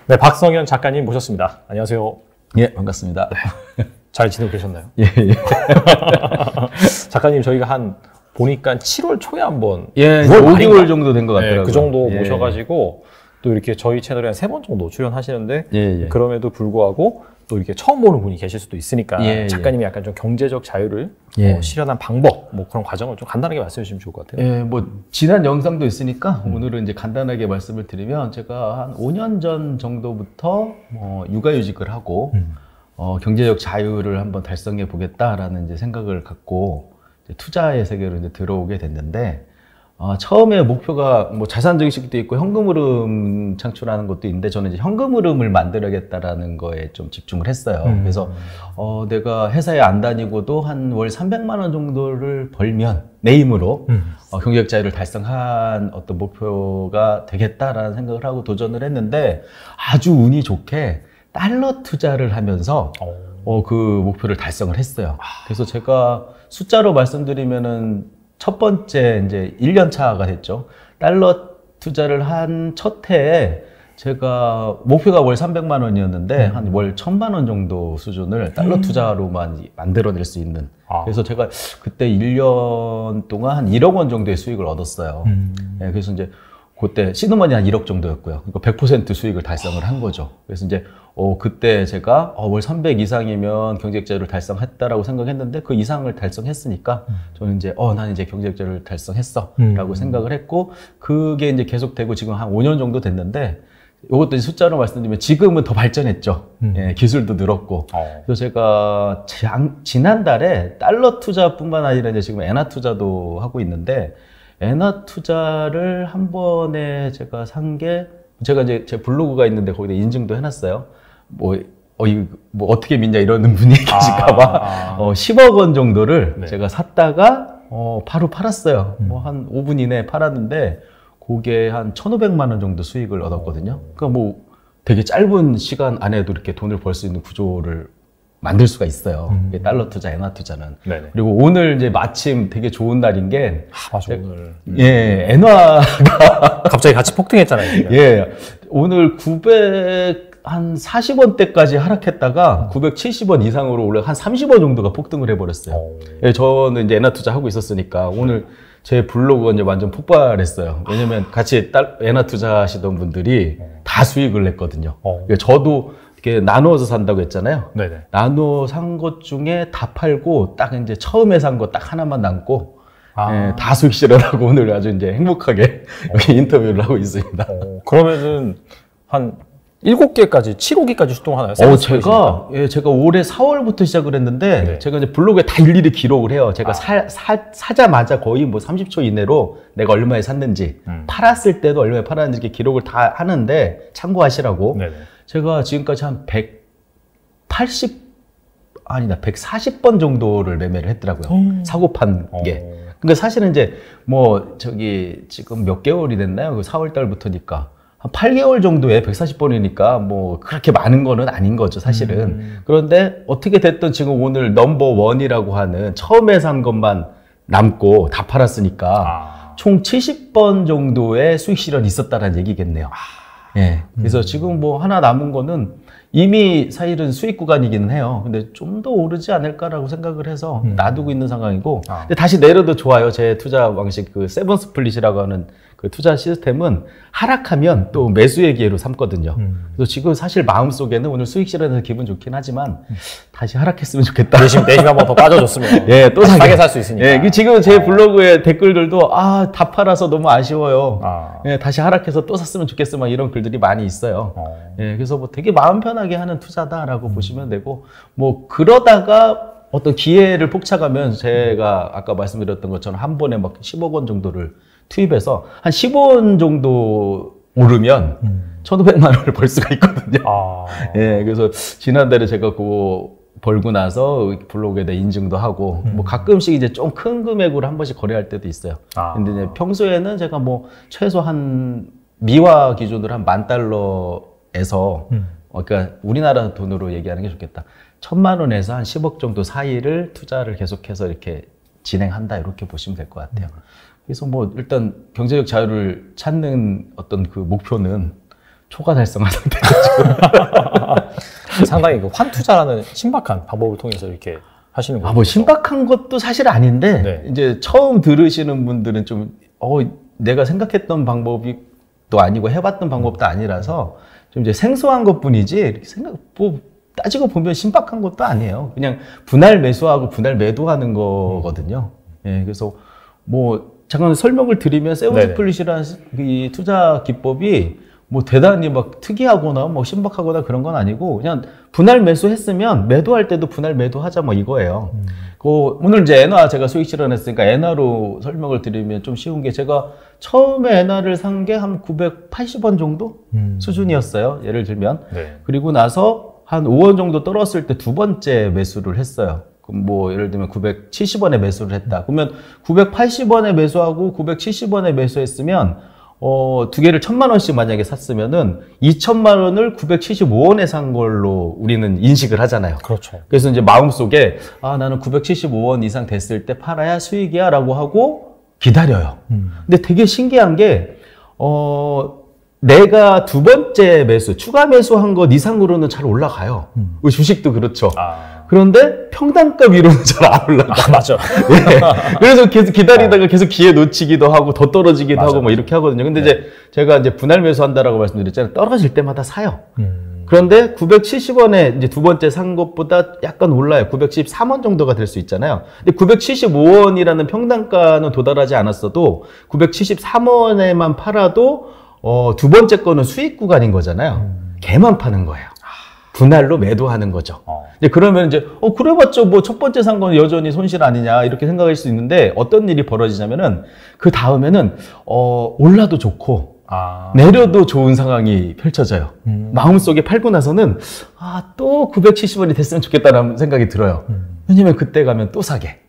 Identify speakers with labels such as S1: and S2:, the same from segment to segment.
S1: 네, 박성현 작가님 모셨습니다. 안녕하세요.
S2: 예, 반갑습니다.
S1: 잘 지내고 계셨나요?
S2: 예, 예.
S1: 작가님, 저희가 보니까 7월 초에 한번.
S2: 예, 5개월 정도 된 것 같더라고요.
S1: 네, 그 정도
S2: 예.
S1: 모셔가지고, 또 이렇게 저희 채널에 한 3번 정도 출연하시는데,
S2: 예, 예.
S1: 그럼에도 불구하고, 또 이렇게 처음 보는 분이 계실 수도 있으니까,
S2: 예,
S1: 작가님이 약간 좀 경제적 자유를
S2: 예.
S1: 실현한 방법, 그런 과정을 좀 간단하게 말씀해 주시면 좋을 것 같아요.
S2: 예, 지난 영상도 있으니까 오늘은 이제 간단하게 말씀을 드리면 제가 한 5년 전 정도부터 육아휴직을 하고 경제적 자유를 한번 달성해 보겠다라는 이제 생각을 갖고 이제 투자의 세계로 이제 들어오게 됐는데 처음에 목표가 자산 증식도 있고 현금 흐름 창출하는 것도 있는데 저는 이제 현금 흐름을 만들어야겠다라는 거에 좀 집중을 했어요. 그래서 내가 회사에 안 다니고도 한 월 300만 원 정도를 벌면 내 힘으로 경제적 자유를 달성한 어떤 목표가 되겠다라는 생각을 하고 도전을 했는데 아주 운이 좋게 달러 투자를 하면서 그 목표를 달성을 했어요. 그래서 제가 숫자로 말씀드리면은 첫 번째 이제 1년 차가 됐죠. 달러 투자를 한 첫 해에 제가 목표가 월 300만 원이었는데 한 월 1000만 원 정도 수준을 달러 투자로만 만들어낼 수 있는. 그래서 제가 그때 1년 동안 한 1억 원 정도의 수익을 얻었어요. 네, 그래서 이제 그때 시드머니 한 1억 정도였고요. 그러니까 100% 수익을 달성을 한 거죠. 그래서 이제 그때 제가 월 300 이상이면 경제적 자유를 달성했다라고 생각했는데 그 이상을 달성했으니까 저는 이제 나는 이제 경제적 자유를 달성했어라고 생각을 했고 그게 이제 계속되고 지금 한 5년 정도 됐는데 이것도 숫자로 말씀드리면 지금은 더 발전했죠. 예, 기술도 늘었고. 그래서 제가 지난달에 달러 투자뿐만 아니라 이제 지금 엔화 투자도 하고 있는데 엔화 투자를 한 번에 제가 산 게 제가 이제 제 블로그가 있는데 거기다 인증도 해놨어요. 어떻게 믿냐 이러는 분이 계실까봐 10억 원 정도를 네. 제가 샀다가 바로 팔았어요. 한 5분 이내에 팔았는데 그게 한 1,500만 원 정도 수익을 얻었거든요. 그러니까 되게 짧은 시간 안에도 이렇게 돈을 벌 수 있는 구조를 만들 수가 있어요. 달러 투자, 엔화 투자는. 네네. 그리고 오늘 이제 마침 되게 좋은 날인 게.
S1: 맞아, 오늘.
S2: 예, 엔화가.
S1: 갑자기 같이 폭등했잖아요. 지금.
S2: 예. 오늘 940원대까지 하락했다가 970원 이상으로 올라 한 30원 정도가 폭등을 해버렸어요. 예, 저는 이제 엔화 투자 하고 있었으니까 오늘 제 블로그가 이제 완전 폭발했어요. 왜냐면 같이 엔화 투자 하시던 분들이 다 수익을 냈거든요. 저도 이렇게 나누어서 산다고 했잖아요. 네네. 나누어 산 것 중에 다 팔고 딱 이제 처음에 산 거 딱 하나만 남고 예, 다 수익 실현하고 오늘 아주 이제 행복하게 여기 인터뷰를 하고 있습니다.
S1: 그러면은 한 7개까지, 7호기까지 출동하나요?
S2: 제가 올해 4월부터 시작을 했는데, 네. 제가 이제 블로그에 다 일일이 기록을 해요. 제가 사자마자 거의 30초 이내로 내가 얼마에 샀는지, 팔았을 때도 얼마에 팔았는지 이렇게 기록을 다 하는데, 참고하시라고. 네네. 제가 지금까지 한 140번 정도를 매매를 했더라고요. 사고 판 게. 그러니까 사실은 이제, 지금 몇 개월이 됐나요? 4월달부터니까. 한 8개월 정도에 140번이니까 그렇게 많은 거는 아닌 거죠, 사실은. 그런데 어떻게 됐든 지금 오늘 넘버1이라고 하는 처음에 산 것만 남고 다 팔았으니까 총 70번 정도의 수익 실현이 있었다는 얘기겠네요. 예. 그래서 지금 하나 남은 거는 이미 사실은 수익 구간이기는 해요. 근데 좀 더 오르지 않을까라고 생각을 해서 놔두고 있는 상황이고. 근데 다시 내려도 좋아요. 제 투자 방식, 세븐 스플릿이라고 하는 그 투자 시스템은 하락하면 또 매수의 기회로 삼거든요. 그래서 지금 사실 마음속에는 오늘 수익 실현해서 기분 좋긴 하지만 다시 하락했으면 좋겠다.
S1: 내심 한번 더 빠져줬으면.
S2: 예, 또
S1: 싸게 살 수 있으니까.
S2: 예, 지금 제 블로그에 댓글들도 다 팔아서 너무 아쉬워요. 예, 다시 하락해서 또 샀으면 좋겠어. 막 이런 글들이 많이 있어요. 예, 그래서 되게 마음 편하게 하는 투자다라고 보시면 되고, 그러다가 어떤 기회를 포착하면 제가 아까 말씀드렸던 것처럼 한 번에 10억 원 정도를 투입해서 한 10원 정도 오르면 1,500만 원을 벌 수가 있거든요. 예, 그래서 지난달에 제가 그거 벌고 나서 블로그에다 인증도 하고 가끔씩 이제 좀 큰 금액으로 한 번씩 거래할 때도 있어요. 근데 이제 평소에는 제가 최소 한 미화 기준으로 한 $10,000에서 그러니까 우리나라 돈으로 얘기하는 게 좋겠다. 1,000만 원에서 한 10억 정도 사이를 투자를 계속해서 이렇게 진행한다 이렇게 보시면 될 것 같아요. 그래서 일단 경제적 자유를 찾는 어떤 그 목표는 초과 달성한 상태죠.
S1: 상당히 그 환투자라는 신박한 방법을 통해서 이렇게 하시는 거예요.
S2: 뭐 신박한 것도 사실 아닌데
S1: 네.
S2: 이제 처음 들으시는 분들은 좀 내가 생각했던 방법이 또 아니고 해봤던 방법도 아니라서 좀 이제 생소한 것뿐이지 뭐 따지고 보면 신박한 것도 아니에요. 그냥 분할 매수하고 분할 매도하는 거거든요. 예, 그래서 뭐 잠깐 설명을 드리면 세븐스플릿이라는 이 투자 기법이 뭐 대단히 막 특이하거나 뭐 신박하거나 그런 건 아니고 그냥 분할 매수했으면 매도할 때도 분할 매도하자 뭐 이거예요. 오늘 이제 엔화 제가 수익 실현했으니까 엔화로 설명을 드리면 좀 쉬운 게 제가 처음에 엔화를 산 게 한 980원 정도 수준이었어요. 예를 들면.
S1: 네.
S2: 그리고 나서 한 5원 정도 떨었을 때 두 번째 매수를 했어요. 그럼 뭐 예를 들면 970원에 매수를 했다. 그러면 980원에 매수하고 970원에 매수했으면 두 개를 1,000만 원씩 만약에 샀으면은 2,000만 원을 975원에 산 걸로 우리는 인식을 하잖아요.
S1: 그렇죠.
S2: 그래서 이제 마음속에 나는 975원 이상 됐을 때 팔아야 수익이야 라고 하고 기다려요. 근데 되게 신기한 게 내가 두 번째 매수, 추가 매수한 것 이상으로는 잘 올라가요. 주식도 그렇죠. 그런데 평단가 위로는 잘 안 올라가.
S1: 맞아.
S2: 네. 그래서 계속 기다리다가 계속 기회 놓치기도 하고 더 떨어지기도
S1: 맞아.
S2: 하고 뭐 이렇게 하거든요. 근데 이제 제가 이제 분할 매수한다라고 말씀드렸잖아요. 떨어질 때마다 사요. 그런데 970원에 이제 두 번째 산 것보다 약간 올라요. 913원 정도가 될 수 있잖아요. 근데 975원이라는 평단가는 도달하지 않았어도 973원에만 팔아도 두 번째 거는 수익 구간인 거잖아요. 걔만 파는 거예요. 분할로 매도하는 거죠. 이제 그러면 이제 그래봤자 뭐 첫 번째 산 건 여전히 손실 아니냐 이렇게 생각할 수 있는데 어떤 일이 벌어지냐면은 그 다음에는 올라도 좋고 내려도 좋은 상황이 펼쳐져요. 마음속에 팔고 나서는 또 970원이 됐으면 좋겠다는 생각이 들어요. 왜냐면 그때 가면 또 사게.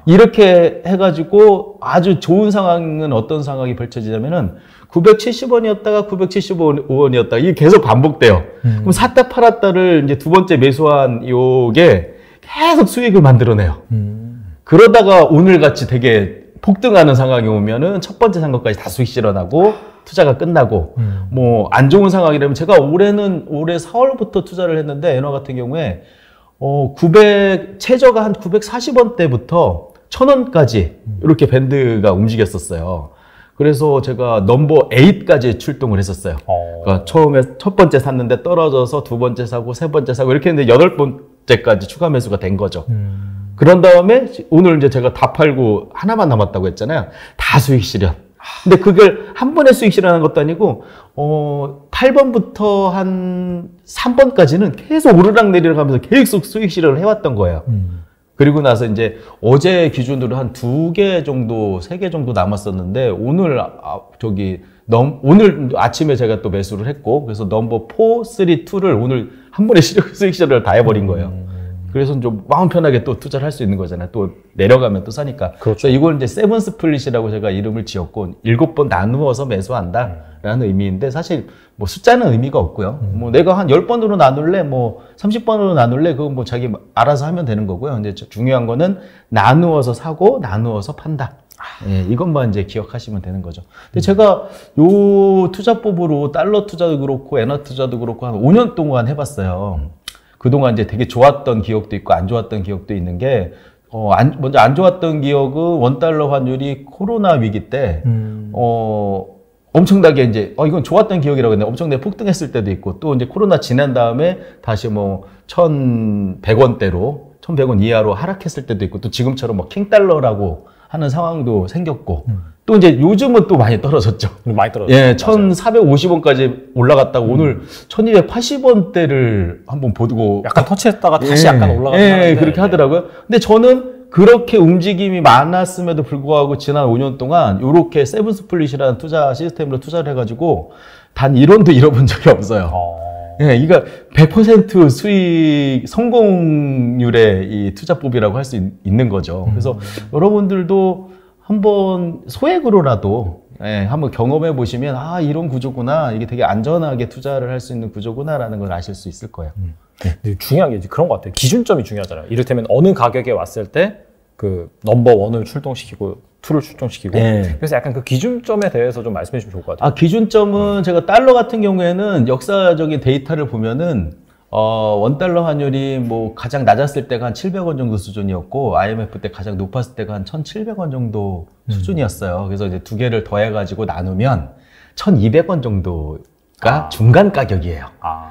S2: 이렇게 해가지고 아주 좋은 상황은 어떤 상황이 펼쳐지냐면은 970원이었다가 975원이었다가 이게 계속 반복돼요. 그럼 샀다 팔았다를 이제 두 번째 매수한 요게 계속 수익을 만들어내요. 그러다가 오늘같이 되게 폭등하는 상황이 오면은 첫 번째 산 것까지 다 수익 실현하고 투자가 끝나고 뭐 안 좋은 상황이라면 제가 올해 4월부터 투자를 했는데 엔화 같은 경우에 최저가 한 940원대부터 1,000원까지 이렇게 밴드가 움직였었어요. 그래서 제가 넘버 8까지 출동을 했었어요. 그러니까 처음에 첫 번째 샀는데 떨어져서 두 번째 사고 세 번째 사고 이렇게 했는데 8번째까지 추가 매수가 된 거죠. 그런 다음에 오늘 이제 제가 다 팔고 하나만 남았다고 했잖아요. 다 수익 실현. 근데 그걸 한 번에 수익 실현한 것도 아니고 8번부터 한 3번까지는 계속 오르락내리락 하면서 계속 수익 실현을 해왔던 거예요. 그리고 나서 이제 어제 기준으로 한 2개 정도, 3개 정도 남았었는데 오늘 오늘 아침에 제가 또 매수를 했고 그래서 넘버 4, 3, 2를 오늘 한 번에 수익 실현을 다 해버린 거예요. 그래서 좀 마음 편하게 또 투자를 할 수 있는 거잖아요. 또 내려가면 또 사니까.
S1: 그렇죠.
S2: 이걸 이제 세븐 스플릿이라고 제가 이름을 지었고 7번 나누어서 매수한다라는 의미인데 사실 뭐 숫자는 의미가 없고요. 뭐 내가 한 10번으로 나눌래, 뭐 30번으로 나눌래, 그건 뭐 자기 알아서 하면 되는 거고요. 근데 중요한 거는 나누어서 사고 나누어서 판다. 예, 이것만 이제 기억하시면 되는 거죠. 근데 제가 요 투자법으로 달러 투자도 그렇고 엔화 투자도 그렇고 한 5년 동안 해봤어요. 그동안 이제 되게 좋았던 기억도 있고 안 좋았던 기억도 있는 게 먼저 안 좋았던 기억은 원달러 환율이 코로나 위기 때 엄청나게 이제 이건 좋았던 기억이라고 했는데 엄청나게 폭등했을 때도 있고 또 이제 코로나 지난 다음에 다시 뭐 1,100원대로 1,100원 이하로 하락했을 때도 있고 또 지금처럼 뭐 킹달러라고 하는 상황도 생겼고 또 이제 요즘은 또 많이 떨어졌죠.
S1: 많이 떨어졌죠.
S2: 예, 1,450원까지 올라갔다가 오늘 1,280원대를 한번 보고
S1: 약간 터치했다가 다시 약간 올라가는
S2: 예, 그렇게 하더라고요. 근데 저는 그렇게 움직임이 많았음에도 불구하고 지난 5년 동안 이렇게 세븐 스플릿이라는 투자 시스템으로 투자를 해가지고 단 1원도 잃어본 적이 없어요. 예, 이거 100% 수익 성공률의 이 투자법이라고 할 수 있는 거죠. 그래서 여러분들도 한번 소액으로라도 한번 경험해 보시면 이런 구조구나, 이게 되게 안전하게 투자를 할 수 있는 구조구나라는 걸 아실 수 있을 거예요.
S1: 근데 중요한 게 이제 그런 것 같아요. 기준점이 중요하잖아요. 이를테면 어느 가격에 왔을 때 그 넘버 원을 출동시키고 툴을 출정시키고
S2: 네.
S1: 그래서 약간 그 기준점에 대해서 좀 말씀해 주시면 좋을 것 같아요.
S2: 기준점은 제가 달러 같은 경우에는 역사적인 데이터를 보면은 원달러 환율이 뭐 가장 낮았을 때가 한 700원 정도 수준이었고 IMF 때 가장 높았을 때가 한 1,700원 정도 수준이었어요. 그래서 이제 두 개를 더해가지고 나누면 1,200원 정도가 중간 가격이에요.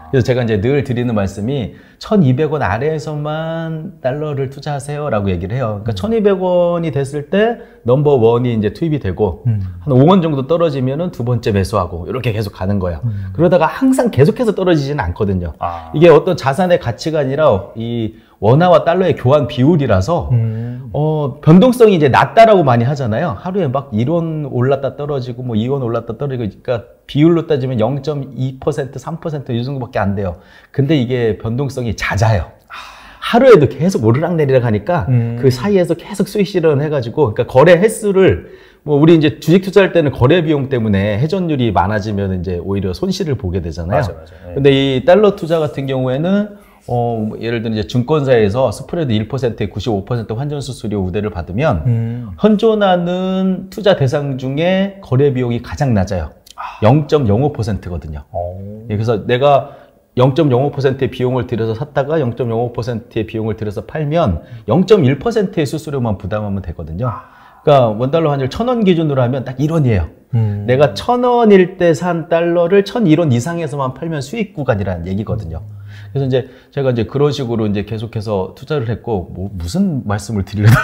S2: 그래서 제가 이제 늘 드리는 말씀이 1,200원 아래에서만 달러를 투자하세요라고 얘기를 해요. 그러니까 1,200원이 됐을 때 넘버 원이 이제 투입이 되고 한 5원 정도 떨어지면은 두 번째 매수하고 이렇게 계속 가는 거예요. 그러다가 항상 계속해서 떨어지지는 않거든요. 이게 어떤 자산의 가치가 아니라 이 원화와 달러의 교환 비율이라서 변동성이 이제 낮다라고 많이 하잖아요. 하루에 막 1원 올랐다 떨어지고 뭐 2원 올랐다 떨어지고 그러니까 비율로 따지면 0.2%, 3% 이 정도밖에 안 돼요. 근데 이게 변동성이 잦아요. 하루에도 계속 오르락내리락 하니까 그 사이에서 계속 수익 실현해가지고 그러니까 거래 횟수를 뭐 우리 이제 주식 투자할 때는 거래 비용 때문에 회전율이 많아지면 이제 오히려 손실을 보게 되잖아요.
S1: 맞아요.
S2: 근데 이 달러 투자 같은 경우에는 예를 들어 이제 증권사에서 스프레드 1%에 95% 환전 수수료 우대를 받으면 현존하는 투자 대상 중에 거래 비용이 가장 낮아요. 0.05%거든요. 그래서 내가 0.05%의 비용을 들여서 샀다가 0.05%의 비용을 들여서 팔면 0.1%의 수수료만 부담하면 되거든요. 그러니까 원달러 환율 1,000원 기준으로 하면 딱 1원이에요. 내가 1,000원일 때 산 달러를 1,001원 이상에서만 팔면 수익 구간이라는 얘기거든요. 그래서 이제 제가 이제 그런 식으로 이제 계속해서 투자를 했고 무슨 말씀을 드리려다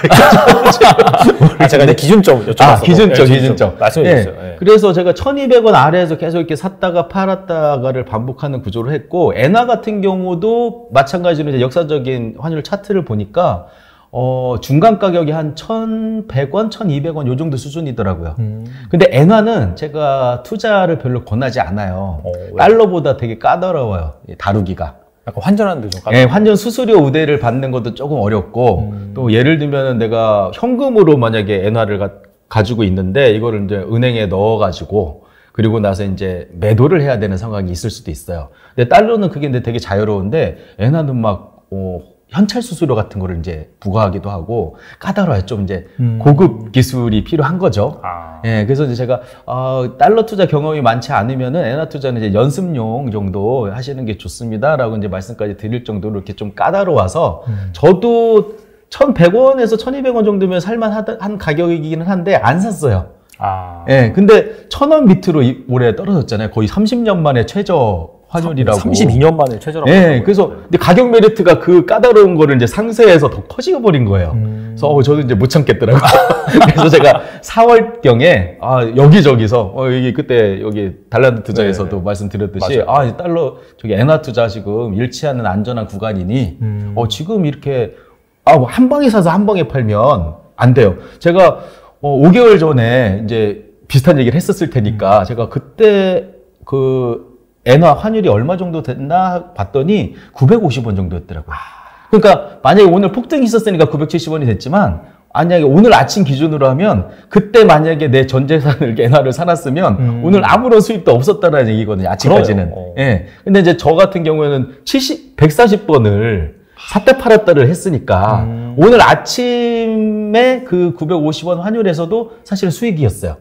S1: 제가 이제 기준점 여쭤봤어요.
S2: 기준점.
S1: 말씀해 주세요. 네.
S2: 그래서 제가 1,200원 아래에서 계속 이렇게 샀다가 팔았다가를 반복하는 구조를 했고 엔화 같은 경우도 마찬가지로 이제 역사적인 환율 차트를 보니까 중간 가격이 한 1,100원, 1,200원 요 정도 수준이더라고요. 근데 엔화는 제가 투자를 별로 권하지 않아요. 달러보다 되게 까다로워요. 다루기가.
S1: 약간 환전하는데 좀 까다로워요.
S2: 네, 환전 수수료 우대를 받는 것도 조금 어렵고 또 예를 들면 내가 현금으로 만약에 엔화를 가지고 있는데 이거를 이제 은행에 넣어가지고 그리고 나서 이제 매도를 해야 되는 상황이 있을 수도 있어요. 근데 달러는 그게 근데 되게 자유로운데 엔화는 막 현찰 수수료 같은 거를 이제 부과하기도 하고 까다로워요. 좀 이제 고급 기술이 필요한 거죠. 예, 그래서 이제 제가 달러 투자 경험이 많지 않으면은 엔화 투자는 이제 연습용 정도 하시는 게 좋습니다라고 이제 말씀까지 드릴 정도로 이렇게 좀 까다로워서 저도 1,100원에서 1,200원 정도면 살만한 가격이기는 한데 안 샀어요. 예, 근데 1,000원 밑으로 올해 떨어졌잖아요. 거의 30년 만에 최저 환율이라고.
S1: 32년 만에 최저라고.
S2: 예, 그래서 근데 가격 메리트가 그 까다로운 거를 이제 상쇄해서 더 커지고 버린 거예요. 그래서 저도 이제 못 참겠더라고요. 그래서 제가 4월경에 여기저기서 여기 그때 여기 달란트 투자에서도 말씀드렸듯이 이 달러 저기 엔화 투자 지금 잃지 않는 안전한 구간이니 지금 이렇게 한 방에 사서 한 방에 팔면 안 돼요. 제가 5개월 전에 이제 비슷한 얘기를 했었을 테니까 제가 그때 그 엔화 환율이 얼마 정도 됐나 봤더니 950원 정도였더라고요. 그러니까 만약에 오늘 폭등이 있었으니까 970원이 됐지만 만약에 오늘 아침 기준으로 하면 그때 만약에 내 전 재산을 엔화를 사놨으면 오늘 아무런 수입도 없었다는 얘기거든요. 아침까지는. 예. 근데 이제 저 같은 경우에는 140번을 샀다 팔았다를 했으니까 오늘 아침에 그 950원 환율에서도 사실 수익이었어요.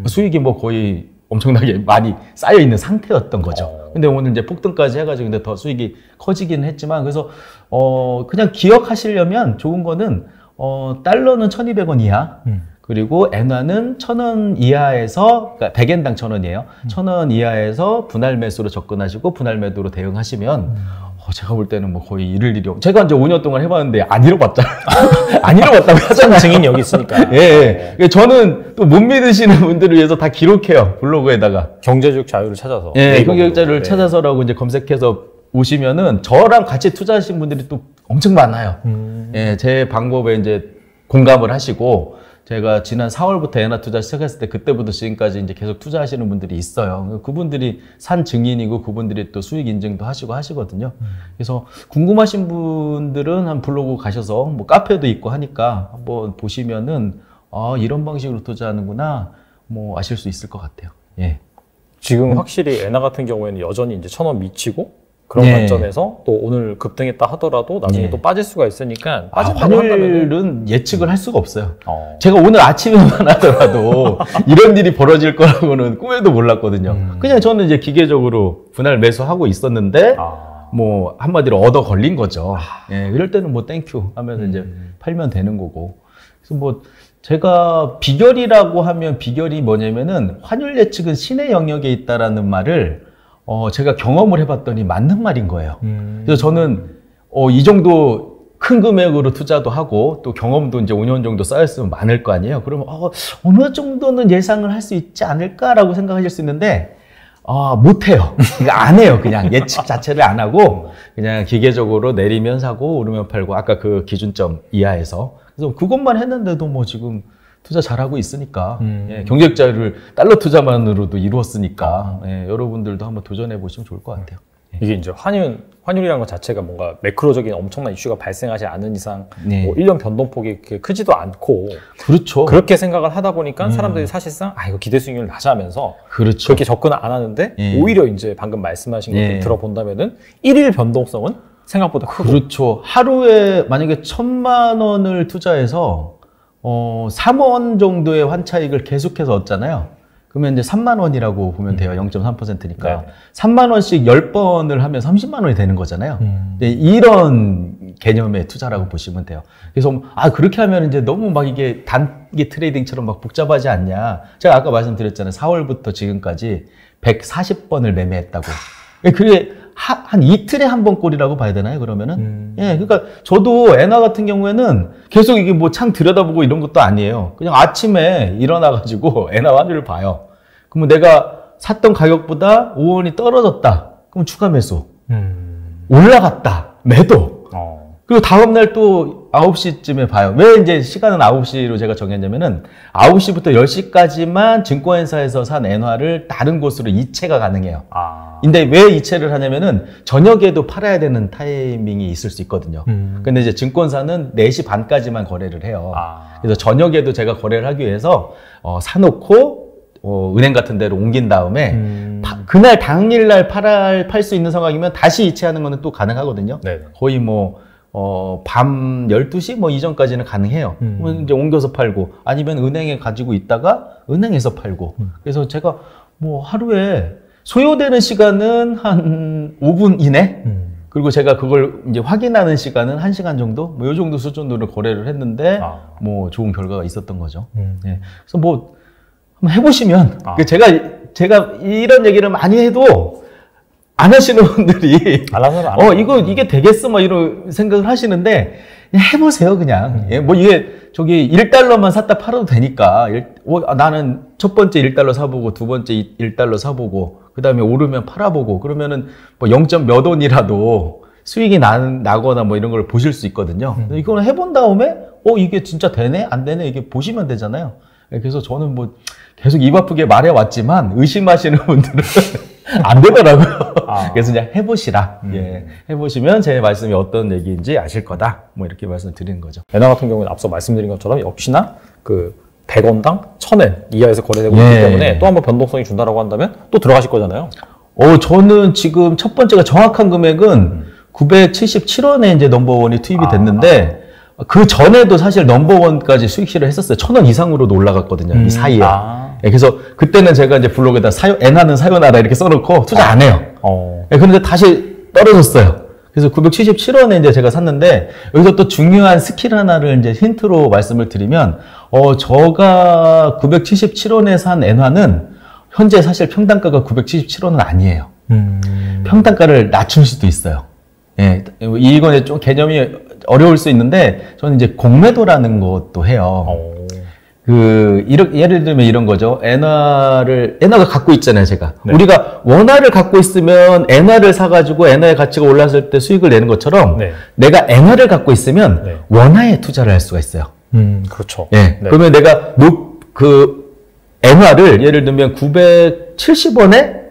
S2: 수익이 뭐 거의 엄청나게 많이 쌓여 있는 상태였던 거죠. 근데 오늘 이제 폭등까지 해가지고 근데 더 수익이 커지기는 했지만 그래서 그냥 기억하시려면 좋은 거는 달러는 1,200원 이하 그리고 엔화는 1,000원 이하에서 그러니까 100엔당 1,000원이에요. 1,000원 이하에서 분할 매수로 접근하시고 분할 매도로 대응하시면 제가 볼 때는 뭐 거의 잃을 일이 제가 이제 5년 동안 해봤는데 안 잃어봤잖아요. 안 잃어봤다고 하잖아요.
S1: 증인이 여기 있으니까.
S2: 예. 저는 또 못 믿으시는 분들을 위해서 다 기록해요. 블로그에다가.
S1: 경제적 자유를 찾아서.
S2: 예, 경제적 자유를 찾아서라고 이제 검색해서 오시면은 저랑 같이 투자하신 분들이 또 엄청 많아요. 예, 제 방법에 이제 공감을 하시고 제가 지난 4월부터 엔화 투자 시작했을 때 그때부터 지금까지 이제 계속 투자하시는 분들이 있어요. 그분들이 산 증인이고 그분들이 또 수익 인증도 하시고 하시거든요. 그래서 궁금하신 분들은 한 블로그 가셔서 뭐 카페도 있고 하니까 한번 보시면은 이런 방식으로 투자하는구나 뭐 아실 수 있을 것 같아요. 예.
S1: 지금 확실히 엔화 같은 경우에는 여전히 이제 1,000원 미치고 그런
S2: 네.
S1: 관점에서 또 오늘 급등했다 하더라도 나중에
S2: 네.
S1: 또 빠질 수가 있으니까 빠진다고
S2: 환율은
S1: 한다면은
S2: 예측을 할 수가 없어요.
S1: 제가
S2: 제가 오늘 아침에만 하더라도 이런 일이 벌어질 거라고는 꿈에도 몰랐거든요. 그냥 저는 이제 기계적으로 분할 매수하고 있었는데 뭐 한마디로 얻어 걸린 거죠. 예, 이럴 때는 뭐 땡큐 하면서 이제 팔면 되는 거고. 그래서 뭐 제가 비결이라고 하면 비결이 뭐냐면은 환율 예측은 신의 영역에 있다라는 말을 제가 경험을 해봤더니 맞는 말인 거예요. 그래서 저는 이 정도 큰 금액으로 투자도 하고 또 경험도 이제 5년 정도 쌓였으면 많을 거 아니에요. 그러면 어느 정도는 예상을 할 수 있지 않을까라고 생각하실 수 있는데 못해요. 안 해요. 그냥 예측 자체를 안 하고 그냥 기계적으로 내리면 사고 오르면 팔고 아까 그 기준점 이하에서 그래서 그것만 했는데도 뭐 지금 투자 잘하고 있으니까 예, 경제적 자유를 달러 투자만으로도 이루었으니까 예, 여러분들도 한번 도전해 보시면 좋을 것 같아요.
S1: 이게 이제 환율이라는 것 자체가 뭔가 매크로적인 엄청난 이슈가 발생하지 않은 이상
S2: 네.
S1: 뭐 1년 변동폭이 그렇게 크지도 않고
S2: 그렇죠.
S1: 그렇게 생각을 하다 보니까 사람들이 사실상 이거 기대 수익률 낮아 하면서
S2: 그렇죠.
S1: 그렇게 접근을 안 하는데
S2: 예.
S1: 오히려 이제 방금 말씀하신
S2: 예.
S1: 것들 들어본다면은 1일 변동성은 생각보다 크고
S2: 그렇죠. 하루에 만약에 1,000만 원을 투자해서 3원 정도의 환차익을 계속해서 얻잖아요. 그러면 이제 3만 원이라고 보면 돼요. 0.3%니까.
S1: 네.
S2: 3만 원씩 10번을 하면 30만 원이 되는 거잖아요. 네, 이런 개념의 투자라고 보시면 돼요. 그래서 그렇게 하면 이제 너무 막 이게 단기 트레이딩처럼 막 복잡하지 않냐. 제가 아까 말씀드렸잖아요. 4월부터 지금까지 140번을 매매했다고. 그게 한 이틀에 한 번 꼴이라고 봐야 되나요, 그러면은? 예, 그러니까 저도 엔화 같은 경우에는 계속 이게 뭐 창 들여다보고 이런 것도 아니에요. 그냥 아침에 일어나가지고 엔화 환율을 봐요. 그러면 내가 샀던 가격보다 5원이 떨어졌다. 그럼 추가 매수. 올라갔다. 매도. 그리고 다음날 또 9시쯤에 봐요. 왜 이제 시간은 9시로 제가 정했냐면은 9시부터 10시까지만 증권회사에서 산 엔화를 다른 곳으로 이체가 가능해요. 근데 왜 이체를 하냐면은 저녁에도 팔아야 되는 타이밍이 있을 수 있거든요. 근데 이제 증권사는 4시 반까지만 거래를 해요. 그래서 저녁에도 제가 거래를 하기 위해서 사놓고 은행 같은 데로 옮긴 다음에 그날 당일날 팔 수 있는 상황이면 다시 이체하는 거는 또 가능하거든요.
S1: 네네.
S2: 거의 밤 12시 뭐 이전까지는 가능해요. 그러면 이제 옮겨서 팔고 아니면 은행에 가지고 있다가 은행에서 팔고. 그래서 제가 뭐 하루에 소요되는 시간은 한 5분 이내? 그리고 제가 그걸 이제 확인하는 시간은 1시간 정도? 뭐 요 정도 수준으로 거래를 했는데 뭐 좋은 결과가 있었던 거죠. 네. 그래서 뭐 한번 해보시면 제가 이런 얘기를 많이 해도 안 하시는 분들이 이게 되겠어 막 이런 생각을 하시는데 그냥 해보세요 그냥. 예, 뭐 이게 저기 1달러만 샀다 팔아도 되니까 나는 첫 번째 1달러 사보고 두 번째 1달러 사보고 그 다음에 오르면 팔아보고 그러면은 뭐 0. 몇 원이라도 수익이 나거나 뭐 이런 걸 보실 수 있거든요. 이거는 해본 다음에 이게 진짜 되네 안 되네 이게 보시면 되잖아요. 그래서 저는 뭐 계속 입 아프게 말해왔지만 의심하시는 분들은 안 되더라고요. 그래서 그냥 해보시라. 예, 해보시면 제 말씀이 어떤 얘기인지 아실 거다. 뭐 이렇게 말씀드리는 거죠.
S1: 엔화 같은 경우는 앞서 말씀드린 것처럼 역시나 그 100원당 1000엔 이하에서 거래되고 있기 때문에 또 한 번 변동성이 준다라고 한다면 또 들어가실 거잖아요.
S2: 저는 지금 첫 번째가 정확한 금액은 977원에 이제 넘버원이 투입이 됐는데 그 전에도 사실 넘버원까지 수익 실을 했었어요. 1000원 이상으로도 올라갔거든요. 이 사이에. 예, 그래서 그때는 제가 이제 블로그에다 엔화는 사요나라 이렇게 써놓고 투자 안 해요. 예, 그런데 다시 떨어졌어요. 그래서 977원에 이제 제가 샀는데 여기서 또 중요한 스킬 하나를 이제 힌트로 말씀을 드리면 제가 977원에 산 엔화는 현재 사실 평단가가 977원은 아니에요. 평단가를 낮출 수도 있어요. 예, 이거는 좀 개념이 어려울 수 있는데 저는 이제 공매도라는 것도 해요. 예를 들면 이런 거죠. 엔화가 갖고 있잖아요, 제가. 네. 우리가 원화를 갖고 있으면 엔화를 사가지고 엔화의 가치가 올랐을 때 수익을 내는 것처럼 내가 엔화를 갖고 있으면 원화에 투자를 할 수가 있어요.
S1: 그렇죠.
S2: 예. 그러면 내가 엔화를 예를 들면 970원에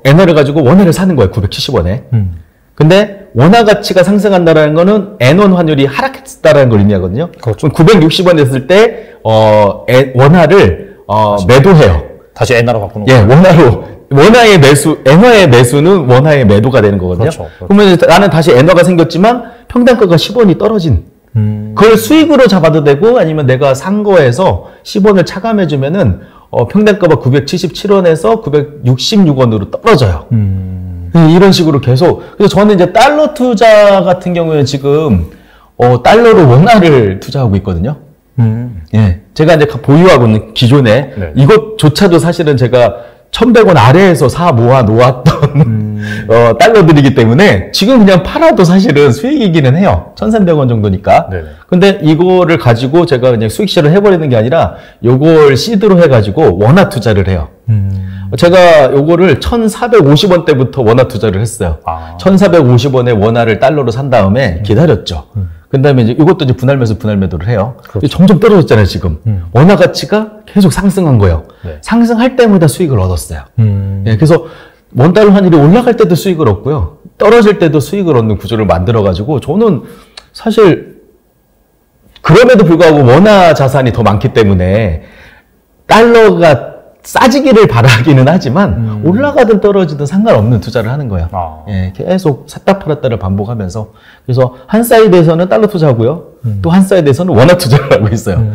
S2: 엔화를 가지고 원화를 사는 거예요. 970원에. 근데 원화 가치가 상승한다라는 거는 엔원 환율이 하락했다라는 걸 의미하거든요. 그렇죠. 960원 됐을 때 원화를 매도해요.
S1: 다시 엔화로 바꾸는
S2: 거예요. 예, 원화로 원화의 매수, 엔화의 매수는 원화의 매도가 되는 거거든요.
S1: 그렇죠.
S2: 그러면 나는 다시 엔화가 생겼지만 평단가가 10원이 떨어진. 그걸 수익으로 잡아도 되고 아니면 내가 산 거에서 10원을 차감해주면은 평단가가 977원에서 966원으로 떨어져요. 이런 식으로 계속. 그래서 저는 이제 달러 투자 같은 경우에는 지금 달러로 원화를 투자하고 있거든요. 예, 제가 이제 보유하고 있는 기존에
S1: 네.
S2: 이것조차도 사실은 제가 1,100원 아래에서 모아 놓았던 달러들이기 때문에 지금 그냥 팔아도 사실은 수익이기는 해요. 1,300원 정도니까.
S1: 네네.
S2: 근데 이거를 가지고 제가 그냥 수익 실현을 해버리는 게 아니라 요걸 시드로 해가지고 원화 투자를 해요. 제가 요거를 1,450원 때부터 원화 투자를 했어요. 1,450원에 원화를 달러로 산 다음에 기다렸죠. 그 다음에 이제 이것도 이제 분할 매수, 분할 매도를 해요.
S1: 그렇죠.
S2: 점점 떨어졌잖아요, 지금. 원화 가치가 계속 상승한 거예요.
S1: 네.
S2: 상승할 때마다 수익을 얻었어요. 예, 그래서 원달러 환율이 올라갈 때도 수익을 얻고요. 떨어질 때도 수익을 얻는 구조를 만들어가지고 저는 사실 그럼에도 불구하고 원화 자산이 더 많기 때문에 달러가 싸지기를 바라기는 하지만 올라가든 떨어지든 상관없는 투자를 하는 거예요. 예, 계속 샀다 팔았다를 반복하면서. 그래서 한 사이드에서는 달러 투자하고요. 또 한 사이드에서는 원화 투자를 하고 있어요.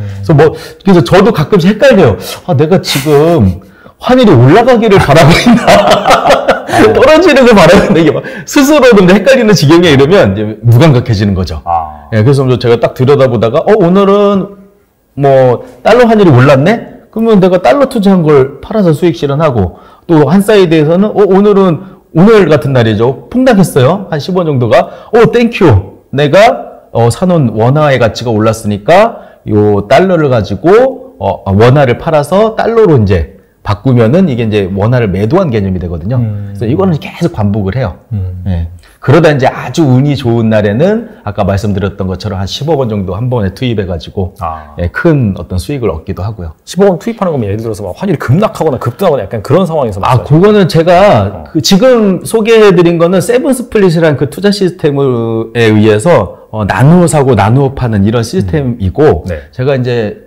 S2: 그래서 저도 가끔씩 헷갈려요. 내가 지금 환율이 올라가기를 바라고 있나? 떨어지는 걸 바라는데 이게 막 스스로 근데 헷갈리는 지경에 이러면 이제 무감각해지는 거죠. 예, 그래서 제가 딱 들여다보다가 오늘은 뭐 달러 환율이 올랐네? 그러면 내가 달러 투자한 걸 팔아서 수익 실현하고 또 한 사이드에서는 오늘은 오늘 같은 날이죠. 폭락했어요. 한 10원 정도가. 땡큐. 내가 사놓은 원화의 가치가 올랐으니까 요 달러를 가지고 원화를 팔아서 달러로 이제 바꾸면은 이게 이제 원화를 매도한 개념이 되거든요. 그래서 이거는 계속 반복을 해요. 예. 그러다 이제 아주 운이 좋은 날에는 아까 말씀드렸던 것처럼 한 10억 원 정도 한 번에 투입해가지고 예, 큰 어떤 수익을 얻기도 하고요.
S1: 10억 원 투입하는 거면 예를 들어서 막 환율이 급락하거나 급등하거나 약간 그런 상황에서
S2: 그거는 제가 지금 소개해드린 거는 세븐 스플릿이라는 그 투자 시스템에 의해서 나누어 사고 나누어 파는 이런 시스템이고
S1: 네.
S2: 제가 이제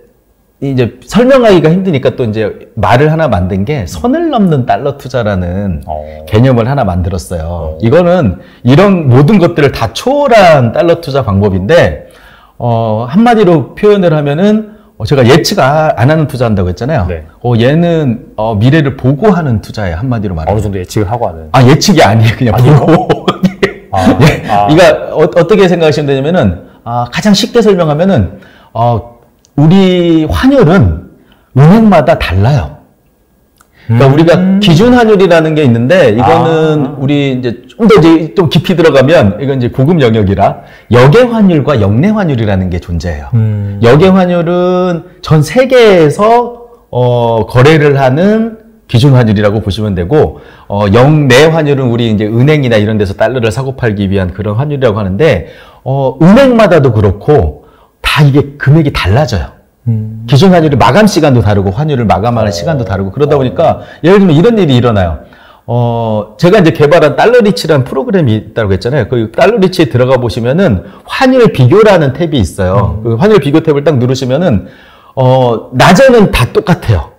S2: 설명하기가 힘드니까 또 이제 말을 하나 만든 게 선을 넘는 달러 투자라는 개념을 하나 만들었어요. 이거는 이런 모든 것들을 다 초월한 달러 투자 방법인데, 한마디로 표현을 하면은, 제가 예측 안 하는 투자한다고 했잖아요.
S1: 네.
S2: 얘는, 미래를 보고 하는 투자예요. 한마디로 말하면.
S1: 어느 정도 예측을 하고 하는.
S2: 예측이 아니에요. 그냥 보고. 그러니까 어떻게 생각하시면 되냐면은, 가장 쉽게 설명하면은, 우리 환율은 은행마다 달라요. 그러니까 우리가 기준 환율이라는 게 있는데 이거는 우리 이제 좀 깊이 들어가면 이건 이제 고급 영역이라 역외 환율과 역내 환율이라는 게 존재해요. 역외 환율은 전 세계에서 거래를 하는 기준 환율이라고 보시면 되고 역내 환율은 우리 이제 은행이나 이런 데서 달러를 사고 팔기 위한 그런 환율이라고 하는데 은행마다도 그렇고 다 이게 금액이 달라져요. 기준 환율이 마감 시간도 다르고 환율을 마감하는 시간도 다르고 그러다 보니까 예를 들면 이런 일이 일어나요. 제가 이제 개발한 달러리치라는 프로그램이 있다고 했잖아요. 그 달러리치에 들어가 보시면은 환율 비교라는 탭이 있어요. 그 환율 비교 탭을 딱 누르시면은 낮에는 다 똑같아요.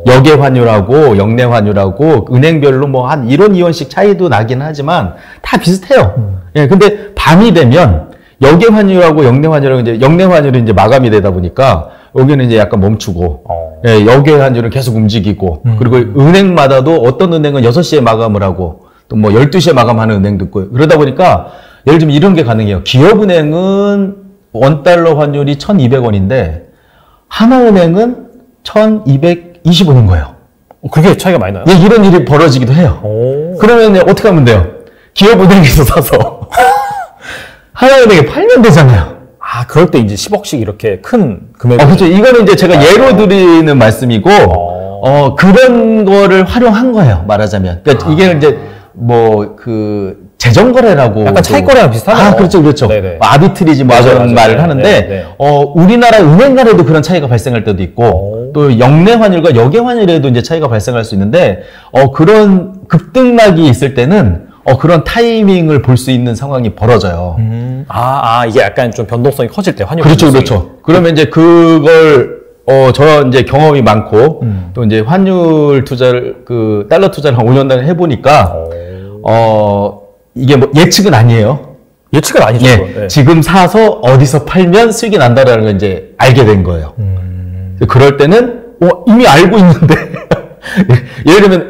S2: 역외 환율하고 역내 환율하고 은행별로 뭐 한 1원, 2원씩 차이도 나긴 하지만 다 비슷해요. 예, 근데 밤이 되면 역외 환율하고 역내 환율하고 이제 역내 환율이 이제 마감이 되다 보니까 여기는 이제 약간 멈추고, 예, 역외 환율은 계속 움직이고, 그리고 은행마다도 어떤 은행은 6시에 마감을 하고, 또 뭐 12시에 마감하는 은행도 있고, 그러다 보니까 예를 들면 이런 게 가능해요. 기업은행은 원달러 환율이 1,200원인데, 하나은행은 1,220원인 거예요.
S1: 그게 차이가 많이 나요?
S2: 예, 이런 일이 벌어지기도 해요. 그러면 어떻게 하면 돼요? 기업은행에서 사서 하나은행에 팔면 되잖아요.
S1: 그럴 때 이제 10억씩 이렇게 큰 금액을.
S2: 그렇죠. 이거는 이제 제가 예로 드리는 말씀이고, 그런 거를 활용한 거예요. 말하자면. 그러니까 이게 이제 재정거래라고.
S1: 약간 차익거래랑 비슷하네요.
S2: 그렇죠, 그렇죠.
S1: 네네.
S2: 아비트리지 뭐 이런 말을 하는데, 우리나라 은행 간에도 그런 차이가 발생할 때도 있고, 또 역내 환율과 역외 환율에도 이제 차이가 발생할 수 있는데, 그런 급등락이 있을 때는, 그런 타이밍을 볼 수 있는 상황이 벌어져요.
S1: 이게 약간 좀 변동성이 커질 때 환율.
S2: 그렇죠,
S1: 변동성이.
S2: 그렇죠. 그러면 이제 그걸 저 이제 경험이 많고, 또 이제 환율 투자를, 달러 투자를 한 5년 단위 해보니까, 이게 뭐 예측은 아니에요.
S1: 예측은 아니죠.
S2: 예,
S1: 네.
S2: 지금 사서 어디서 팔면 수익이 난다라는 걸 이제 알게 된 거예요. 그럴 때는, 이미 알고 있는데, 예를 들면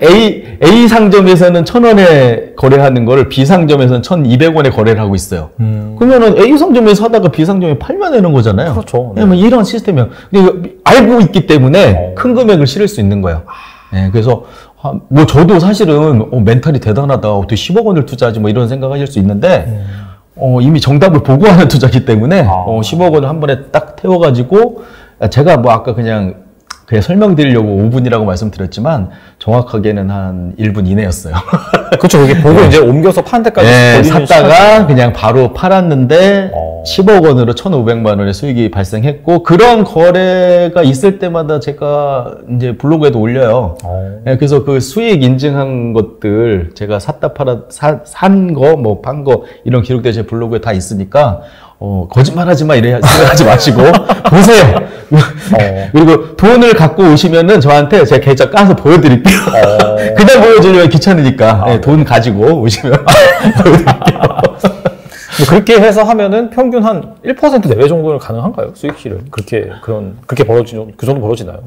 S2: A 상점에서는 1,000원에 거래하는 거를 B 상점에서는 1,200원에 거래를 하고 있어요. 그러면은 A 상점에서 사다가 B 상점에 팔면 되는 거잖아요.
S1: 그렇죠.
S2: 네. 뭐 이런 시스템이에요. 알고 있기 때문에 큰 금액을 실을 수 있는 거예요. 네, 그래서 뭐 저도 사실은 멘탈이 대단하다. 어떻게 10억 원을 투자하지 뭐 이런 생각하실 수 있는데 이미 정답을 보고하는 투자기 때문에 10억 원을 한 번에 딱 태워가지고 제가 뭐 아까 그냥 설명드리려고 5분이라고 말씀드렸지만 정확하게는 한 1분 이내였어요.
S1: 그렇죠. 그게 보고 이제 옮겨서 파는 데까지
S2: 네, 샀다가 그냥 바로 팔았는데 10억 원으로 1,500만 원의 수익이 발생했고 그런 거래가 있을 때마다 제가 이제 블로그에도 올려요. 네, 그래서 그 수익 인증한 것들 제가 샀다 산 거, 뭐 판 거 이런 기록들 제 블로그에 다 있으니까 거짓말하지 마 이래 생각하지 마시고 보세요. 그리고 돈을 갖고 오시면은 저한테 제가 계좌 까서 보여드릴게요. 그냥 보여주려면 귀찮으니까 네, 돈 가지고 오시면 보여드릴게요.
S1: 뭐 그렇게 해서 하면은 평균 한 1% 내외 정도는 가능한가요? 수익실은 그렇게 벌어지는 그 정도 벌어지나요?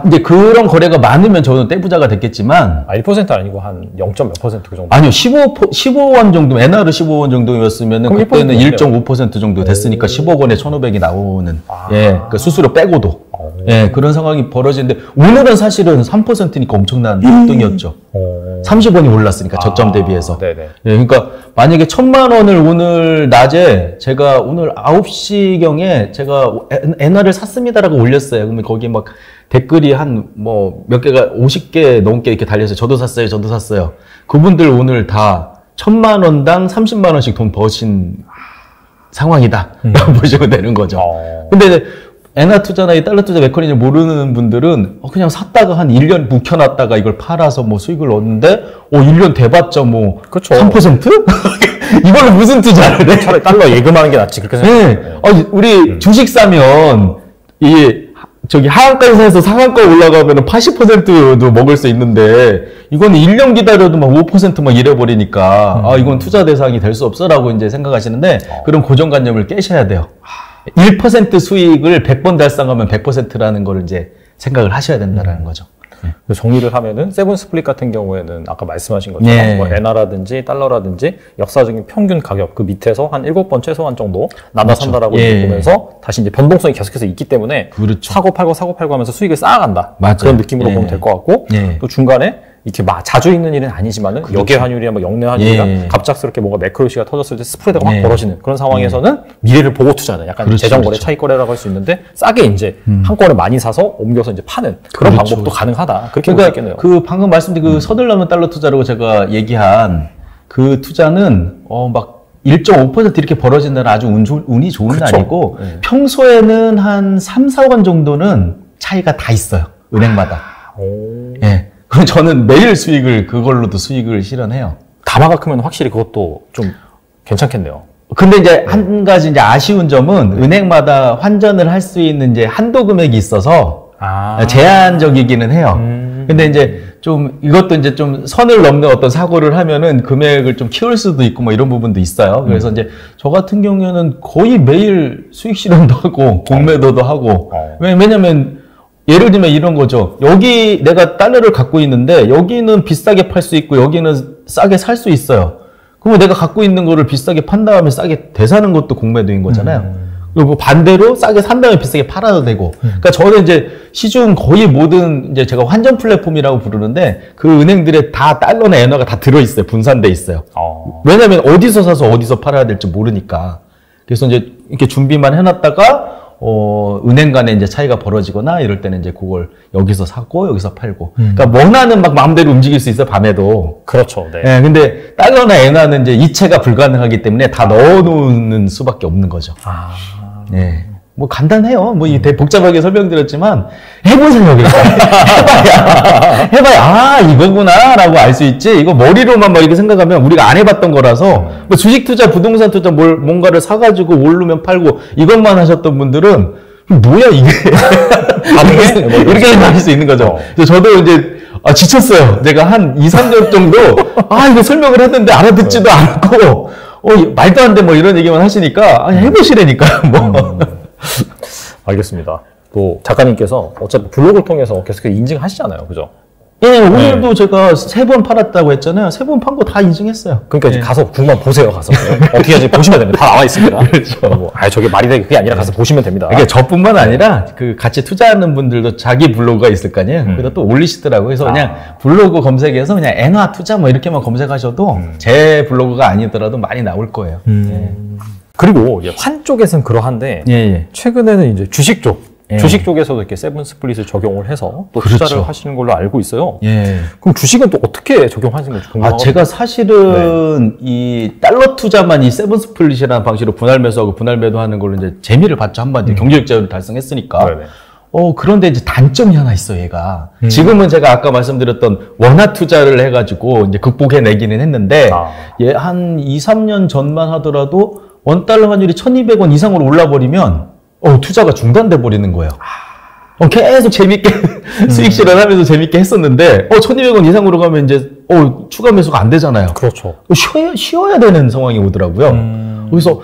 S2: 이제 그런 거래가 많으면 저는 떼부자가 됐겠지만
S1: 1%는 아니고 한 0.몇% 그 정도.
S2: 아니요 15원 정도 NR을 15원 정도였으면은 그때는 1.5% 정도 됐으니까 10억 원에 1,500이 나오는 그 수수료 빼고도 그런 상황이 벌어지는데 오늘은 사실은 3%니까 엄청난 폭등이었죠. 30원이 올랐으니까 저점 대비해서.
S1: 네네.
S2: 그러니까 만약에 1,000만 원을 오늘 낮에 제가 오늘 9시경에 제가 NR을 샀습니다라고 올렸어요. 그러면 거기에 막 댓글이 한 뭐 몇 개가 50개 넘게 이렇게 달렸어요. 저도 샀어요. 그분들 오늘 다 1,000만 원당 30만 원씩 돈 버신 상황이다. 라고 보시면 되는 거죠. 근데 엔화 투자나 이 달러 투자 메커니즘 모르는 분들은 그냥 샀다가 한 1년 묵혀놨다가 이걸 팔아서 뭐 수익을 얻는데 1년 돼봤자 뭐
S1: 그쵸.
S2: 3%? 이걸로 무슨 투자를 해?
S1: 차라리 달러 예금하는 게 낫지 그렇게 생각해요.
S2: 네. 우리 주식 사면 저기 하한가에 사서 상한가 올라가면 80%도 먹을 수 있는데 이건 1년 기다려도 막 5% 막 이래버리니까 이건 투자 대상이 될 수 없어라고 이제 생각하시는데 그런 고정관념을 깨셔야 돼요. 1% 수익을 100번 달성하면 100%라는 걸 이제 생각을 하셔야 된다라는 거죠.
S1: 정리를 하면은 세븐 스플릿 같은 경우에는 아까 말씀하신 것처럼 뭐 엔화라든지 달러라든지 역사적인 평균 가격 그 밑에서 한 7번 최소한 정도 나눠 산다라고 보면서 다시 이제 변동성이 계속해서 있기 때문에
S2: 그렇죠.
S1: 사고 팔고 하면서 수익을 쌓아간다.
S2: 맞아요.
S1: 그런 느낌으로 보면 될 것 같고 또 중간에 이렇게 자주 있는 일은 아니지만은 역외 환율이나 뭐 역내 환율이나 갑작스럽게 뭔가 매크로 이슈가 터졌을 때 스프레드가 막 벌어지는 그런 상황에서는 미래를 보고 투자하는 약간 재정거래 차익거래라고 할 수 있는데 싸게 이제 한꺼번에 많이 사서 옮겨서 이제 파는 그런 방법도 가능하다. 그렇게 볼 수 있겠네요.
S2: 그 방금 말씀드린 그 서둘러면 달러 투자라고 제가 얘기한 그 투자는 막 1.5% 이렇게 벌어진다는 아주 운이 좋은 날이고 평소에는 한 3, 4원 정도는 차이가 다 있어요. 은행마다. 그럼 저는 매일 그걸로도 수익을 실현해요.
S1: 가마가 크면 확실히 그것도 좀 괜찮겠네요.
S2: 근데 이제 한 가지 이제 아쉬운 점은 은행마다 환전을 할 수 있는 이제 한도 금액이 있어서 제한적이기는 해요. 근데 이제 좀 이것도 이제 좀 선을 넘는 어떤 사고를 하면은 금액을 좀 키울 수도 있고 뭐 이런 부분도 있어요. 그래서 이제 저 같은 경우에는 거의 매일 수익 실현도 하고 공매도도 하고 왜냐면 예를 들면 이런 거죠. 여기 내가 달러를 갖고 있는데 여기는 비싸게 팔 수 있고 여기는 싸게 살 수 있어요. 그러면 내가 갖고 있는 거를 비싸게 판 다음에 싸게 되사는 것도 공매도인 거잖아요. 그리고 반대로 싸게 산 다음에 비싸게 팔아도 되고. 그러니까 저는 이제 시중 거의 모든 이제 제가 환전 플랫폼이라고 부르는데 그 은행들에 다 달러나 엔화가 다 들어있어요. 분산돼 있어요. 왜냐면 어디서 사서 어디서 팔아야 될지 모르니까. 그래서 이제 이렇게 준비만 해놨다가 은행 간에 이제 차이가 벌어지거나 이럴 때는 이제 그걸 여기서 사고 여기서 팔고. 그러니까 원하는 막 마음대로 움직일 수 있어요, 밤에도.
S1: 그렇죠. 네.
S2: 근데 달러나 엔화는 이제 이체가 불가능하기 때문에 다 넣어놓는 수밖에 없는 거죠. 뭐 간단해요. 뭐 되게 복잡하게 설명드렸지만 해보세요. 그러니까 해봐야 이거구나라고 알 수 있지. 이거 머리로만 막 이렇게 생각하면 우리가 안 해봤던 거라서 뭐 주식 투자, 부동산 투자 뭔가를 사가지고 오르면 팔고 이것만 하셨던 분들은 뭐야 이게
S1: 가능해? 뭐
S2: 이렇게 생각할 수 있는 거죠. 그래서 저도 이제 지쳤어요. 제가 한 2, 3년 정도 이거 설명을 했는데 알아듣지도 않고 말도 안 돼 뭐 이런 얘기만 하시니까 해보시라니까 뭐.
S1: 알겠습니다. 또 작가님께서 어차피 블로그를 통해서 계속 인증하시잖아요, 그죠?
S2: 예, 오늘도 제가 3번 팔았다고 했잖아요. 3번 판 거 다 인증했어요.
S1: 그러니까 이제 가서 궁만 보세요, 가서. 어떻게 하지 보시면 됩니다. 다 나와 있습니다.
S2: 그렇죠.
S1: 저게 말이 되게 그게 아니라 가서 보시면 됩니다.
S2: 이게 저뿐만 아니라 그 같이 투자하는 분들도 자기 블로그가 있을 거 아니에요. 그래서 또 올리시더라고요. 그래서 그냥 블로그 검색해서 그냥 앵화 투자 뭐 이렇게만 검색하셔도 제 블로그가 아니더라도 많이 나올 거예요. 예.
S1: 그리고 환 쪽에서는 그러한데 최근에는 이제 주식 쪽. 주식 쪽에서도 이렇게 세븐 스플릿을 적용을 해서 또 투자를 하시는 걸로 알고 있어요. 그럼 주식은 또 어떻게 적용하시는 건지 궁금하거든요.
S2: 제가 사실은 이 달러 투자만 이 세븐 스플릿이라는 방식으로 분할 매수하고 분할 매도하는 걸로 이제 재미를 봤죠. 한번 경제적 자유를 달성했으니까. 그런데 이제 단점이 하나 있어, 얘가. 지금은 제가 아까 말씀드렸던 원화 투자를 해가지고 이제 극복해내기는 했는데, 얘 한 2, 3년 전만 하더라도 원달러 환율이 1200원 이상으로 올라버리면 투자가 중단돼 버리는 거예요. 계속 재밌게 수익 실현하면서 재밌게 했었는데 1200원 이상으로 가면 이제 추가 매수가 안 되잖아요.
S1: 그렇죠.
S2: 쉬어야 되는 상황이 오더라고요. 그래서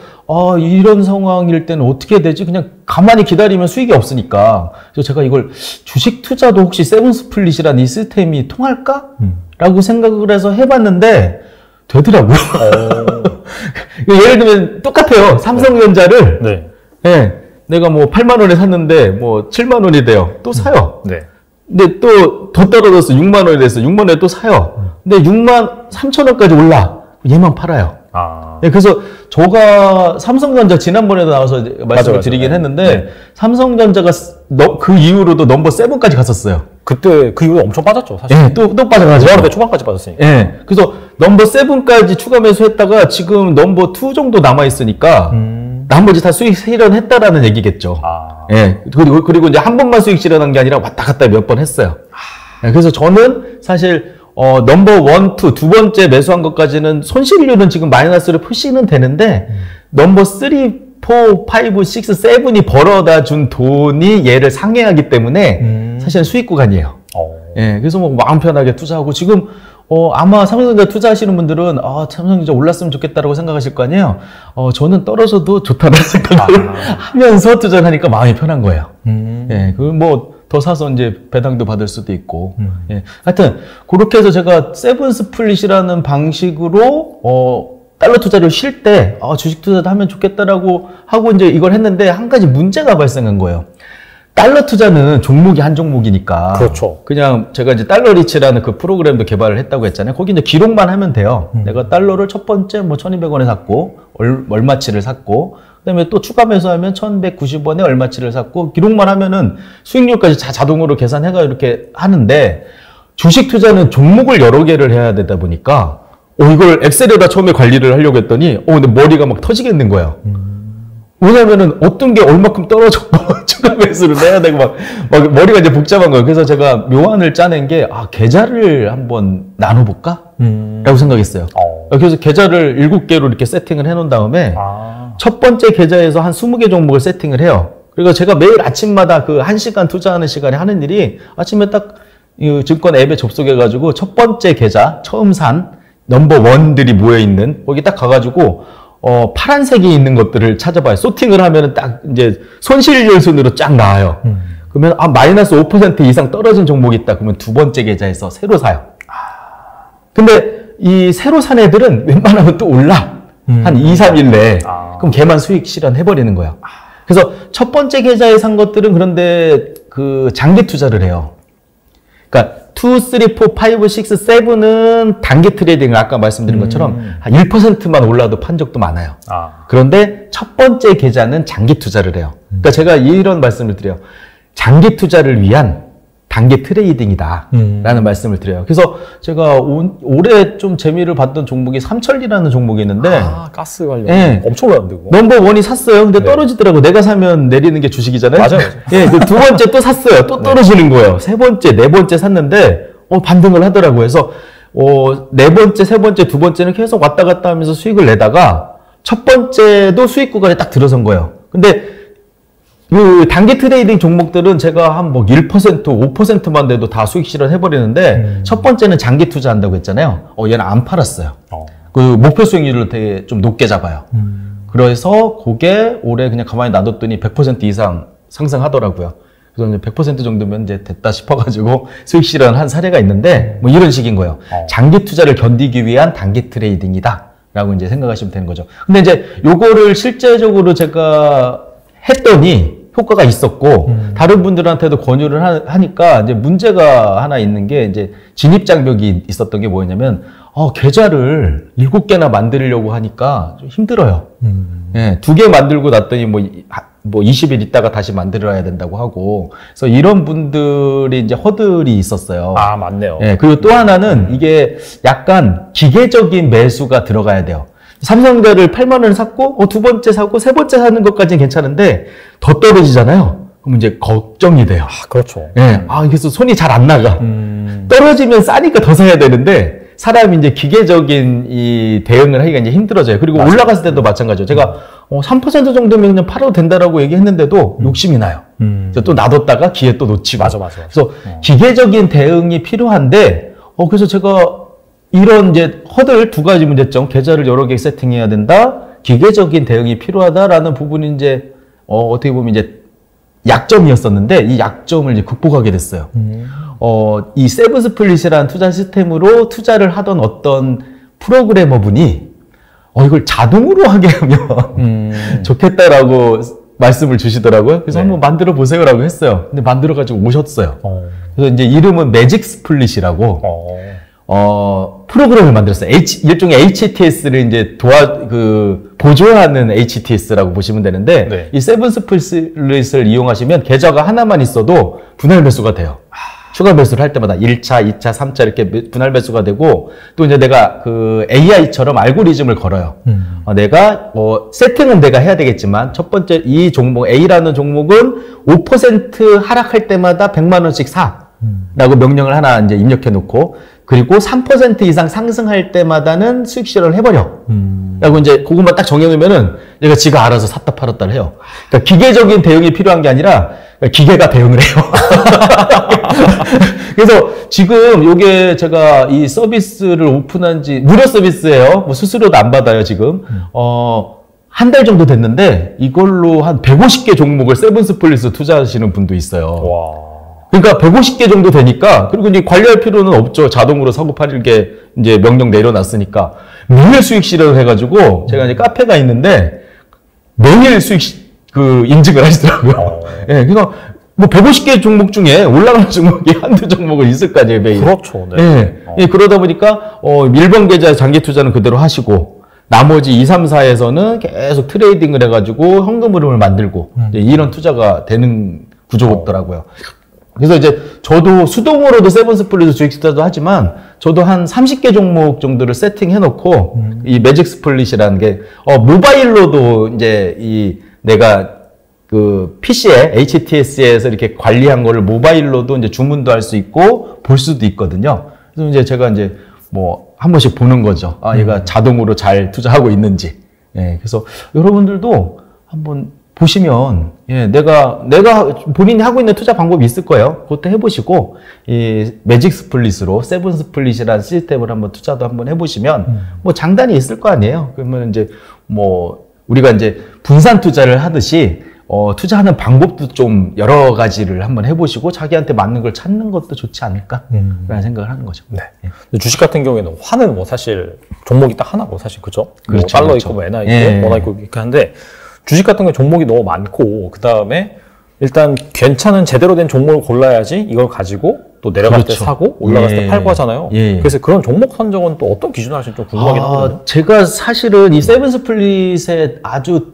S2: 이런 상황일 때는 어떻게 해야 되지? 그냥 가만히 기다리면 수익이 없으니까. 그래서 제가 이걸 주식 투자도 혹시 세븐 스플릿이라는 이 시스템이 통할까? 라고 생각을 해서 해봤는데 되더라고요. 예를 들면 똑같아요. 삼성전자를 내가 뭐 8만 원에 샀는데 뭐 7만 원이 돼요. 또 사요. 근데 또 더 떨어졌어. 6만 원이 됐어. 6만 원에 또 사요. 근데 6만 3천 원까지 올라. 얘만 팔아요. 그래서 제가 삼성전자 지난번에도 나와서 말씀을 드리긴 했는데 삼성전자가 그 이후로도 넘버 7까지 갔었어요.
S1: 그때 그 이후로 엄청 빠졌죠, 사실.
S2: 또 빠져가지고.
S1: 5월에 초반까지 빠졌으니까.
S2: 그래서 넘버 7까지 추가 매수했다가 지금 넘버 2 정도 남아있으니까 나머지 다 수익 실현했다라는 얘기겠죠. 그리고 이제 한 번만 수익 실현한 게 아니라 왔다 갔다 몇 번 했어요. 그래서 저는 사실 넘버 1, 2, 두 번째 매수한 것까지는 손실률은 지금 마이너스로 표시는 되는데 넘버 3, 4, 5, 6, 7이 벌어다 준 돈이 얘를 상회하기 때문에 사실은 수익 구간이에요. 그래서 뭐 마음 편하게 투자하고 지금 아마 삼성전자 투자하시는 분들은 삼성전자 올랐으면 좋겠다라고 생각하실 거 아니에요. 저는 떨어져도 좋다는 생각을 하면서 투자를 하니까 마음이 편한 거예요. 뭐 더 사서 이제 배당도 받을 수도 있고. 하여튼 그렇게 해서 제가 세븐 스플릿이라는 방식으로 달러 투자를 쉴 때 주식 투자도 하면 좋겠다라고 하고 이제 이걸 했는데 한 가지 문제가 발생한 거예요. 달러 투자는 종목이 한 종목이니까.
S1: 그렇죠.
S2: 그냥 제가 이제 달러 리치라는 그 프로그램도 개발을 했다고 했잖아요. 거기 이제 기록만 하면 돼요. 내가 달러를 첫 번째 뭐 1200원에 샀고, 얼마치를 샀고, 그 다음에 또 추가 매수하면 1190원에 얼마치를 샀고, 기록만 하면은 수익률까지 자동으로 계산해가 이렇게 하는데, 주식 투자는 종목을 여러 개를 해야 되다 보니까, 이걸 엑셀에다 처음에 관리를 하려고 했더니, 근데 머리가 막 터지겠는 거예요. 왜냐면은 어떤 게 얼마큼 떨어졌고 추가 매수를 해야 되고 막 머리가 이제 복잡한 거예요. 그래서 제가 묘안을 짜낸 게 계좌를 한번 나눠볼까? 라고 생각했어요. 그래서 계좌를 7개로 이렇게 세팅을 해놓은 다음에 첫 번째 계좌에서 한 20개 종목을 세팅을 해요. 그리고 제가 매일 아침마다 그 1시간 투자하는 시간에 하는 일이 아침에 딱 이 증권 앱에 접속해가지고 첫 번째 계좌 처음 산 넘버 1들이 모여있는 거기 딱 가가지고 파란색이 있는 것들을 찾아봐요. 소팅을 하면은 딱 이제 손실률 순으로 쫙 나와요. 그러면 마이너스 5% 이상 떨어진 종목이 있다. 그러면 두 번째 계좌에서 새로 사요. 근데 이 새로 산 애들은 웬만하면 또 올라. 한 2, 3일 내에. 그럼 걔만 수익 실현해버리는 거예요. 그래서 첫 번째 계좌에 산 것들은 그런데 그 장기 투자를 해요. 그러니까 2, 3, 4, 5, 6, 7은 단기 트레이딩을 아까 말씀드린 것처럼 한 1%만 올라도 판 적도 많아요. 그런데 첫 번째 계좌는 장기 투자를 해요. 그러니까 제가 이런 말씀을 드려요. 장기 투자를 위한 단기 트레이딩이다 라는 말씀을 드려요. 그래서 제가 올해 좀 재미를 봤던 종목이 삼천리라는 종목이 있는데
S1: 가스 관련 엄청 올랐는데
S2: 넘버 1이 샀어요. 근데 떨어지더라고. 내가 사면 내리는 게 주식이잖아요.
S1: 맞아요.
S2: 그 두 번째 또 샀어요. 또 떨어지는 거예요. 세 번째, 네 번째 샀는데 반등을 하더라고요. 그래서 네 번째, 세 번째, 두 번째는 계속 왔다 갔다 하면서 수익을 내다가 첫 번째도 수익 구간에 딱 들어선 거예요. 근데 그 단기 트레이딩 종목들은 제가 한 뭐 1%, 5%만 돼도 다 수익 실현해버리는데 첫 번째는 장기 투자한다고 했잖아요. 얘는 안 팔았어요. 그 목표 수익률을 되게 좀 높게 잡아요. 그래서 그게 올해 그냥 가만히 놔뒀더니 100% 이상 상승하더라고요. 그래서 이제 100% 정도면 이제 됐다 싶어가지고 수익 실현한 사례가 있는데 뭐 이런 식인 거예요. 장기 투자를 견디기 위한 단기 트레이딩이다 라고 이제 생각하시면 되는 거죠. 근데 이제 요거를 실제적으로 제가 했더니 효과가 있었고 다른 분들한테도 권유를 하니까 이제 문제가 하나 있는 게 이제 진입 장벽이 있었던 게 뭐였냐면 계좌를 7개나 만들려고 하니까 좀 힘들어요. 예, 2개 만들고 났더니 뭐 20일 있다가 다시 만들어야 된다고 하고, 그래서 이런 분들이 이제 허들이 있었어요.
S1: 아, 맞네요.
S2: 예, 그리고 또 하나는 이게 약간 기계적인 매수가 들어가야 돼요. 삼성전자를 8만 원을 샀고, 두 번째 사고, 세 번째 사는 것까지는 괜찮은데, 더 떨어지잖아요. 그럼 이제 걱정이 돼요.
S1: 아, 그렇죠.
S2: 예, 그래서 손이 잘 안 나가. 떨어지면 싸니까 더 사야 되는데, 사람이 이제 기계적인 이 대응을 하기가 이제 힘들어져요. 그리고 맞아요. 올라갔을 때도 마찬가지죠. 제가 3% 정도면 그냥 팔아도 된다라고 얘기했는데도 욕심이 나요. 그래서 또 놔뒀다가 기회 또 놓치고.
S1: 맞아.
S2: 그래서 기계적인 대응이 필요한데, 그래서 제가 이런 이제 허들 2가지 문제점, 계좌를 여러 개 세팅해야 된다, 기계적인 대응이 필요하다라는 부분이 이제 어떻게 보면 이제 약점이었었는데 이 약점을 이제 극복하게 됐어요. 이 세븐스플릿이라는 투자 시스템으로 투자를 하던 어떤 프로그래머 분이 이걸 자동으로 하게 하면 좋겠다라고 말씀을 주시더라고요. 그래서 한번 만들어 보세요라고 했어요. 근데 만들어 가지고 오셨어요. 그래서 이제 이름은 매직 스플릿이라고 프로그램을 만들었어요. 일종의 HTS를 이제 보조하는 HTS라고 보시면 되는데, 네. 이 세븐스플릿을 이용하시면 계좌가 하나만 있어도 분할 매수가 돼요. 추가 매수를 할 때마다 1차, 2차, 3차 이렇게 분할 매수가 되고, 또 이제 내가 AI처럼 알고리즘을 걸어요. 내가 세팅은 내가 해야 되겠지만, 첫 번째 이 종목, A라는 종목은 5% 하락할 때마다 100만 원씩 사. 라고 명령을 하나 이제 입력해 놓고, 그리고 3% 이상 상승할 때마다는 수익 실현을 해버려. 라고 이제 그것만 딱 정해놓으면은 얘가 지가 알아서 샀다 팔았다를 해요. 그러니까 기계적인 대응이 필요한 게 아니라 기계가 대응을 해요. 그래서 지금 요게 제가 이 서비스를 오픈한 지 무료 서비스예요. 뭐 수수료도 안 받아요, 지금. 한 달 정도 됐는데 이걸로 한 150개 종목을 세븐스플릿에 투자하시는 분도 있어요.
S1: 와.
S2: 그러니까 150개 정도 되니까, 그리고 이제 관리할 필요는 없죠. 자동으로 사고 팔게 이제 명령 내려놨으니까. 매일 수익 실현을 해가지고, 제가 이제 카페가 있는데, 매일 수익, 인증을 하시더라고요. 예, 그래서 뭐 150개 종목 중에 올라가는 종목이 한두 종목은 있을 거 아니에요, 매일.
S1: 그렇죠. 네.
S2: 예, 그러다 보니까, 1번 계좌 장기 투자는 그대로 하시고, 나머지 2, 3, 4에서는 계속 트레이딩을 해가지고 현금 흐름을 만들고, 이제 이런 투자가 되는 구조더라고요. 그래서 이제 저도 수동으로도 세븐스플릿 주식 투자도 하지만 저도 한 30개 종목 정도를 세팅해 놓고 이 매직 스플릿이라는 게 모바일로도 이제 내가 PC에 HTS에서 이렇게 관리한 거를 모바일로도 이제 주문도 할 수 있고 볼 수도 있거든요. 그래서 이제 제가 이제 뭐 한 번씩 보는 거죠. 얘가 자동으로 잘 투자하고 있는지. 예, 그래서 여러분들도 한번 보시면, 내가 본인이 하고 있는 투자 방법이 있을 거예요. 그것도 해보시고, 이 매직 스플릿으로, 세븐 스플릿이라는 시스템을 한번 투자도 한번 해보시면, 뭐 장단이 있을 거 아니에요. 그러면 이제, 우리가 이제 분산 투자를 하듯이, 투자하는 방법도 좀 여러 가지를 한번 해보시고, 자기한테 맞는 걸 찾는 것도 좋지 않을까? 라는 생각을 하는 거죠.
S1: 네. 주식 같은 경우에는 화는 뭐 사실, 종목이 딱 하나고 사실, 그죠?
S2: 그렇죠.
S1: 달러 있고, 뭐 엔화 있고, 원화 있고, 이렇게 하는데, 주식 같은 경우 종목이 너무 많고, 그 다음에 일단 괜찮은 제대로 된 종목을 골라야지 이걸 가지고 또 내려갈 때 사고 올라갔을 때 팔고 하잖아요. 그래서 그런 종목 선정은 또 어떤 기준을 하시는지 좀 궁금하긴 하거든요.
S2: 제가 사실은 이 세븐스플릿에 아주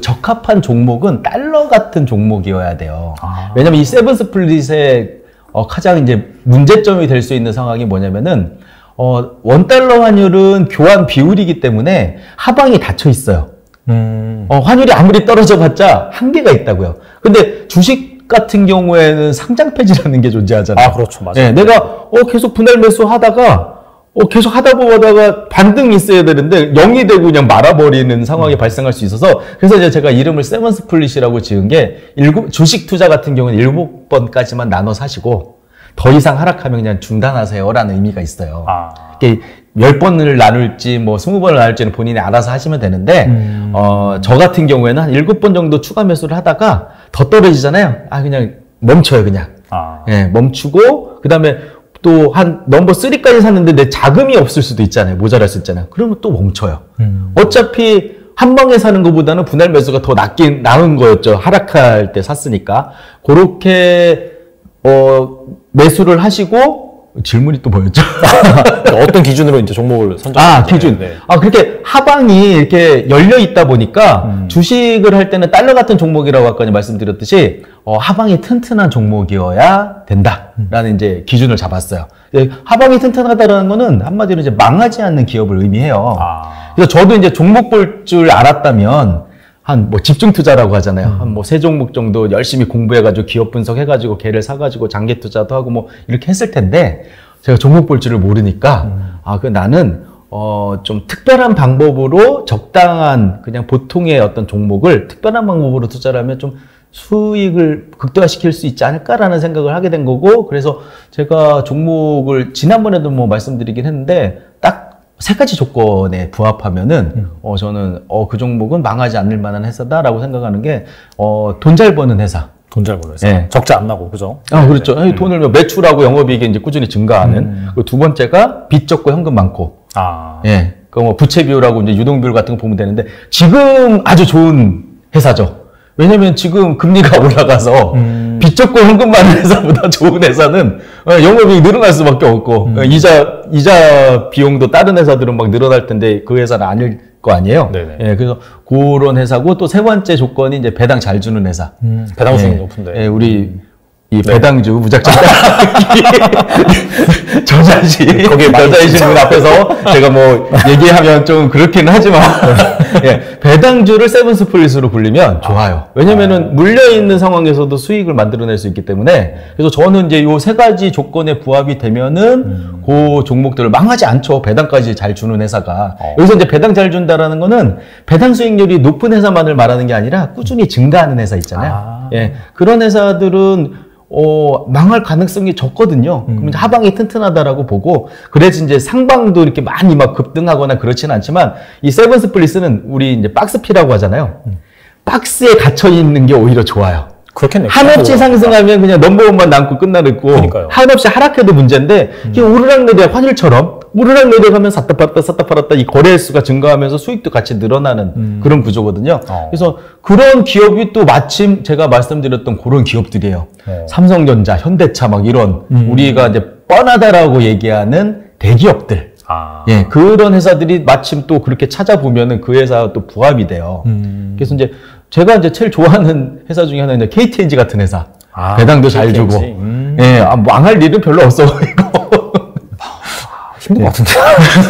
S2: 적합한 종목은 달러 같은 종목이어야 돼요. 왜냐면 이 세븐스플릿의 가장 이제 문제점이 될 수 있는 상황이 뭐냐면은 $1 환율은 교환 비율이기 때문에 하방이 닫혀 있어요. 환율이 아무리 떨어져봤자 한계가 있다고요. 근데 주식 같은 경우에는 상장 폐지라는 게 존재하잖아요.
S1: 그렇죠. 맞아요.
S2: 내가 계속 분할 매수 하다가 계속 하다 보다가 반등이 있어야 되는데 0이 되고 그냥 말아버리는 상황이 발생할 수 있어서 그래서 이제 제가 이름을 세븐 스플릿이라고 지은 게 주식 투자 같은 경우는 7번까지만 나눠 사시고 더 이상 하락하면 그냥 중단하세요라는 의미가 있어요. 이게 10번을 나눌지 뭐 20번을 나눌지는 본인이 알아서 하시면 되는데 저 같은 경우에는 한 7번 정도 추가 매수를 하다가 더 떨어지잖아요. 그냥 멈춰요, 그냥. 예, 멈추고 그다음에 또 한 넘버 3까지 샀는데 내 자금이 없을 수도 있잖아요. 모자랄 수 있잖아요. 그러면 또 멈춰요. 어차피 한 방에 사는 것보다는 분할 매수가 더 나은 거였죠. 하락할 때 샀으니까. 그렇게 매수를 하시고 질문이 또 뭐였죠?
S1: 어떤 기준으로 이제 종목을 선정하는
S2: 기준. 네. 그렇게 하방이 이렇게 열려 있다 보니까 주식을 할 때는 달러 같은 종목이라고 아까 말씀드렸듯이 하방이 튼튼한 종목이어야 된다라는 이제 기준을 잡았어요. 하방이 튼튼하다라는 거는 한마디로 이제 망하지 않는 기업을 의미해요. 그래서 저도 이제 종목 볼 줄 알았다면 한 집중 투자라고 하잖아요. 한 3종목 정도 열심히 공부해가지고 기업 분석해가지고 걔를 사가지고 장기 투자도 하고 뭐 이렇게 했을 텐데 제가 종목 볼 줄을 모르니까 나는 좀 특별한 방법으로 적당한 그냥 보통의 어떤 종목을 특별한 방법으로 투자를 하면 좀 수익을 극대화시킬 수 있지 않을까라는 생각을 하게 된 거고 그래서 제가 종목을 지난번에도 뭐 말씀드리긴 했는데 딱 3가지 조건에 부합하면은 저는 그 종목은 망하지 않을 만한 회사다라고 생각하는 게 돈 잘 버는 회사.
S1: 돈 잘 버는 회사.
S2: 네.
S1: 적자 안 나고 그죠?
S2: 그렇죠. 돈을 매출하고 영업이익이 이제 꾸준히 증가하는. 그리고 두 번째가 빚 적고 현금 많고. 예. 뭐 부채 비율하고 이제 유동 비율 같은 거 보면 되는데 지금 아주 좋은 회사죠. 왜냐면 지금 금리가 올라가서 빚 적고 현금 많은 회사보다 좋은 회사는 영업이익이 늘어날 수밖에 없고 이자 비용도 다른 회사들은 막 늘어날 텐데 그 회사는 아닐 거 아니에요. 네네. 예, 그래서 그런 회사고 또 세 번째 조건이 이제 배당 잘 주는 회사.
S1: 배당 수익이 높은데.
S2: 예, 우리 이 배당주 무작정 저 자신 분 앞에서 제가 뭐 얘기하면 좀 그렇기는 하지만 예, 배당주를 세븐 스플릿으로 불리면 좋아요. 왜냐면은 물려있는 상황에서도 수익을 만들어낼 수 있기 때문에 그래서 저는 이제 요 3가지 조건에 부합이 되면은 그 종목들을 망하지 않죠. 배당까지 잘 주는 회사가. 여기서 이제 배당 잘 준다라는 거는 배당 수익률이 높은 회사만을 말하는 게 아니라 꾸준히 증가하는 회사 있잖아요. 예, 그런 회사들은 망할 가능성이 적거든요. 그럼 이제 하방이 튼튼하다라고 보고, 그래서 이제 상방도 이렇게 많이 막 급등하거나 그렇지는 않지만, 이 세븐 스플릿은 우리 이제 박스피라고 하잖아요. 박스에 갇혀 있는 게 오히려 좋아요.
S1: 그렇겠네요.
S2: 한없이 상승하면 그냥 넘버원만 남고 끝나고, 한없이 하락해도 문제인데, 이게 오르락내리락 환율처럼, 오르락내리락하면 샀다 팔았다 이 거래 횟수가 증가하면서 수익도 같이 늘어나는 그런 구조거든요. 그래서 그런 기업이 또 마침 제가 말씀드렸던 그런 기업들이에요. 삼성전자, 현대차 막 이런 우리가 이제 뻔하다라고 얘기하는 대기업들. 예, 그런 회사들이 마침 또 그렇게 찾아보면은 그 회사와 또 부합이 돼요. 그래서 이제 제가 이제 제일 좋아하는 회사 중에 하나는 KTNG 같은 회사. 배당도 잘 주고. 예, 망할 일은 별로 없어 보이고.
S1: 힘들 것 같은데.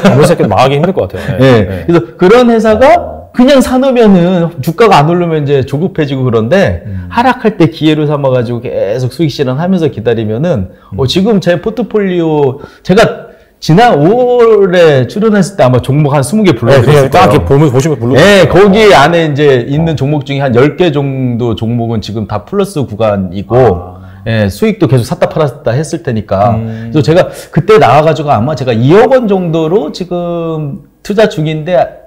S1: 그런 새끼 망하기 힘들 것 같아요.
S2: 네. 그래서 그런 회사가 그냥 사놓으면은 주가가 안 오르면 이제 조급해지고 그런데 하락할 때 기회로 삼아가지고 계속 수익 실현하면서 기다리면은 지금 제 포트폴리오 제가 지난 5월에 출연했을 때 아마 종목 한 20개 불러드렸어요.
S1: 딱 이렇게 보시면 불러.
S2: 네, 거기 안에 이제 있는 종목 중에 한 10개 정도 종목은 지금 다 플러스 구간이고 예, 수익도 계속 샀다 팔았다 했을 테니까. 그래서 제가 그때 나와가지고 아마 제가 2억 원 정도로 지금 투자 중인데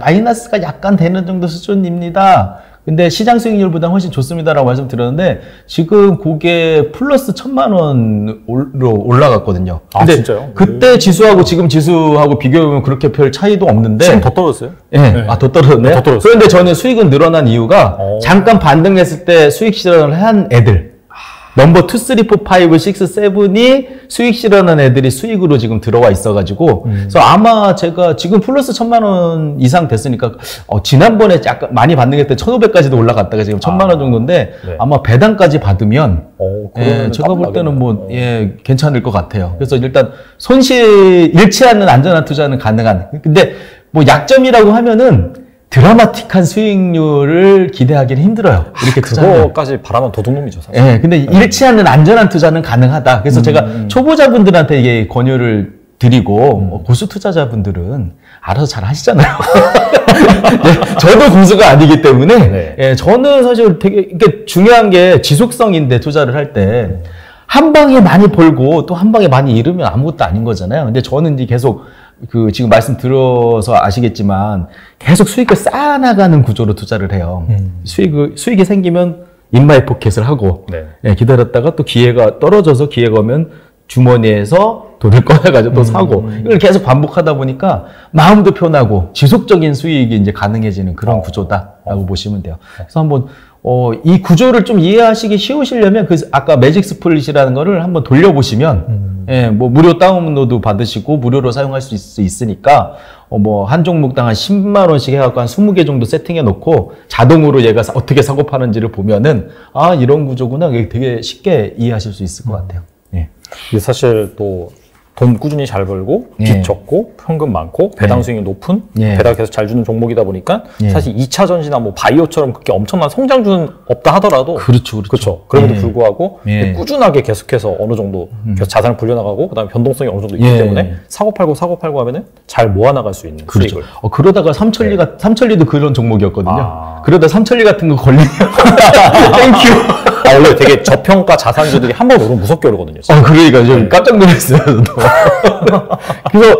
S2: 마이너스가 약간 되는 정도 수준입니다. 근데 시장 수익률보다 훨씬 좋습니다라고 말씀드렸는데 지금 그게 플러스 1,000만 원으로 올라갔거든요. 근데
S1: 진짜요?
S2: 그때 지수하고 지금 지수하고 비교해보면 그렇게 별 차이도 없는데
S1: 지금 더 떨어졌어요?
S2: 예, 네. 더 떨어졌네요.
S1: 더 떨어졌어요.
S2: 그런데 저는 수익은 늘어난 이유가 잠깐 반등했을 때 수익 실현을 한 애들 넘버 2, 3, 4, 5, 6, 7이 수익 실현한 애들이 수익으로 지금 들어와 있어가지고 그래서 아마 제가 지금 플러스 1,000만 원 이상 됐으니까 지난번에 약간 많이 반등했을 때 1,500까지도 올라갔다가 지금 1,000만 원 정도인데 네. 아마 배당까지 받으면 예, 제가 볼 때는 뭐 예, 괜찮을 것 같아요. 그래서 일단 손실 잃지 않는 안전한 투자는 가능한. 근데 뭐 약점이라고 하면은 드라마틱한 수익률을 기대하기는 힘들어요. 이렇게
S1: 그거까지 바라면 도둑놈이죠, 사실.
S2: 예, 근데 잃지 않는 안전한 투자는 가능하다. 그래서 제가 초보자분들한테 이게 권유를 드리고 고수 투자자분들은 알아서 잘 하시잖아요. 네, 저도 고수가 아니기 때문에 네. 예, 저는 사실 되게 이게 중요한 게 지속성인데 투자를 할 때 한 방에 많이 벌고 또 한 방에 많이 잃으면 아무것도 아닌 거잖아요. 근데 저는 이제 계속 지금 말씀 들어서 아시겠지만 계속 수익을 쌓아나가는 구조로 투자를 해요. 수익이 생기면 인마이 포켓을 하고 네. 예, 기다렸다가 또 기회가 떨어져서 기회가 오면 주머니에서 돈을 꺼내가지고 또 사고 이걸 계속 반복하다 보니까 마음도 편하고 지속적인 수익이 이제 가능해지는 그런 구조다라고 보시면 돼요. 그래서 한번 이 구조를 좀 이해하시기 쉬우시려면 아까 매직 스플릿이라는 거를 한번 돌려보시면 예, 뭐 무료 다운로드 받으시고 무료로 사용할 수 있으니까 뭐 한 종목당 한 10만 원씩 해갖고 한 20개 정도 세팅해 놓고 자동으로 얘가 어떻게 사고 파는지를 보면은 아 이런 구조구나 되게 쉽게 이해하실 수 있을 것 같아요. 예.
S1: 이게 사실 또 돈 꾸준히 잘 벌고 빚 적고 현금 많고 배당 수익이 높은 배당 계속 잘 주는 종목이다 보니까 사실 2차 전지나 뭐 바이오처럼 그렇게 엄청난 성장주는 없다 하더라도 그렇죠. 그럼에도 불구하고 꾸준하게 계속해서 어느 정도 계속 자산을 불려나가고 그다음에 변동성이 어느 정도 있기 때문에 사고 팔고 하면은 잘 모아나갈 수 있는 수익을.
S2: 그러다가 삼천리도 그런 종목이었거든요. 그러다 삼천리 같은 거 걸리면 땡큐.
S1: 원래 되게 저평가 자산주들이 한 번 오르면 무섭게 오르거든요.
S2: 그러니까 좀 깜짝 놀랐어요. 그래서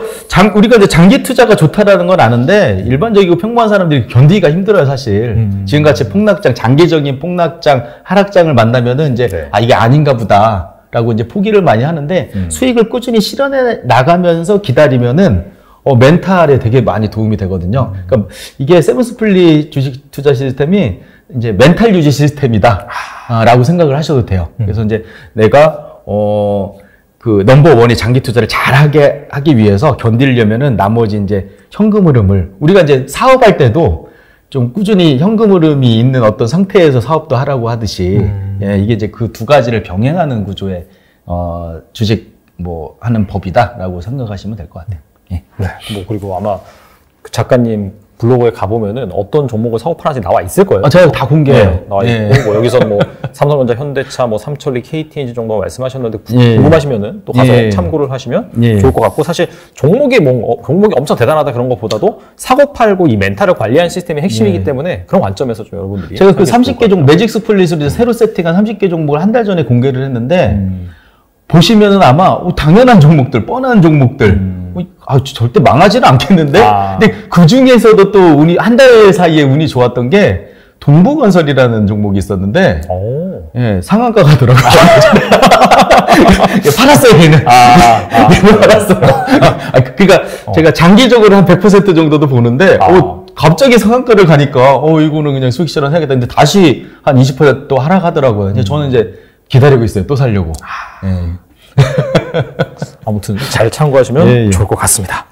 S2: 우리가 이제 장기 투자가 좋다라는 건 아는데 일반적이고 평범한 사람들이 견디기가 힘들어요, 사실. 지금같이 폭락장, 장기적인 폭락장, 하락장을 만나면은 이제 이게 아닌가 보다라고 이제 포기를 많이 하는데 수익을 꾸준히 실현해 나가면서 기다리면은 멘탈에 되게 많이 도움이 되거든요. 그러니까 이게 세븐스플릿 주식 투자 시스템이 이제 멘탈 유지 시스템이다. 라고 생각을 하셔도 돼요. 그래서 이제 내가, 그 넘버원이 장기 투자를 잘하게 하기 위해서 견디려면은 나머지 이제 현금 흐름을, 우리가 이제 사업할 때도 좀 꾸준히 현금 흐름이 있는 어떤 상태에서 사업도 하라고 하듯이, 예, 이게 이제 그 두 가지를 병행하는 구조의, 주식 뭐 하는 법이다라고 생각하시면 될 것 같아요. 예.
S1: 네. 뭐 그리고 아마 그 작가님 블로그에 가보면은 어떤 종목을 사고 파는지 나와 있을 거예요.
S2: 제가 다 공개해요.
S1: 나와 있고, 뭐 여기서는 뭐 삼성전자, 현대차, 뭐 삼천리, KTNG 정도 말씀하셨는데 궁금하시면은 또 가서 참고를 하시면 좋을 것 같고, 사실 종목이 엄청 대단하다 그런 것보다도 사고 팔고 이 멘탈을 관리하는 시스템이 핵심이기 때문에 그런 관점에서 좀 여러분들이
S2: 제가 그 30개 종목 매직 스플릿으로 새로 세팅한 30개 종목을 한 달 전에 공개를 했는데 보시면은 아마 당연한 종목들, 뻔한 종목들. 절대 망하지는 않겠는데? 근데 그 중에서도 또 한 달 사이에 운이 좋았던 게 동부건설이라는 종목이 있었는데, 예, 상한가가 더라고요. 팔았어요, 얘는. 얘는 팔았어요. 그러니까 제가 장기적으로 한 100% 정도도 보는데, 갑자기 상한가를 가니까, 이거는 그냥 수익 실현해야겠다. 근데 다시 한 20% 또 하락하더라고요. 근데 저는 이제 기다리고 있어요. 또 살려고.
S1: 아무튼 잘 참고하시면 좋을 것 같습니다.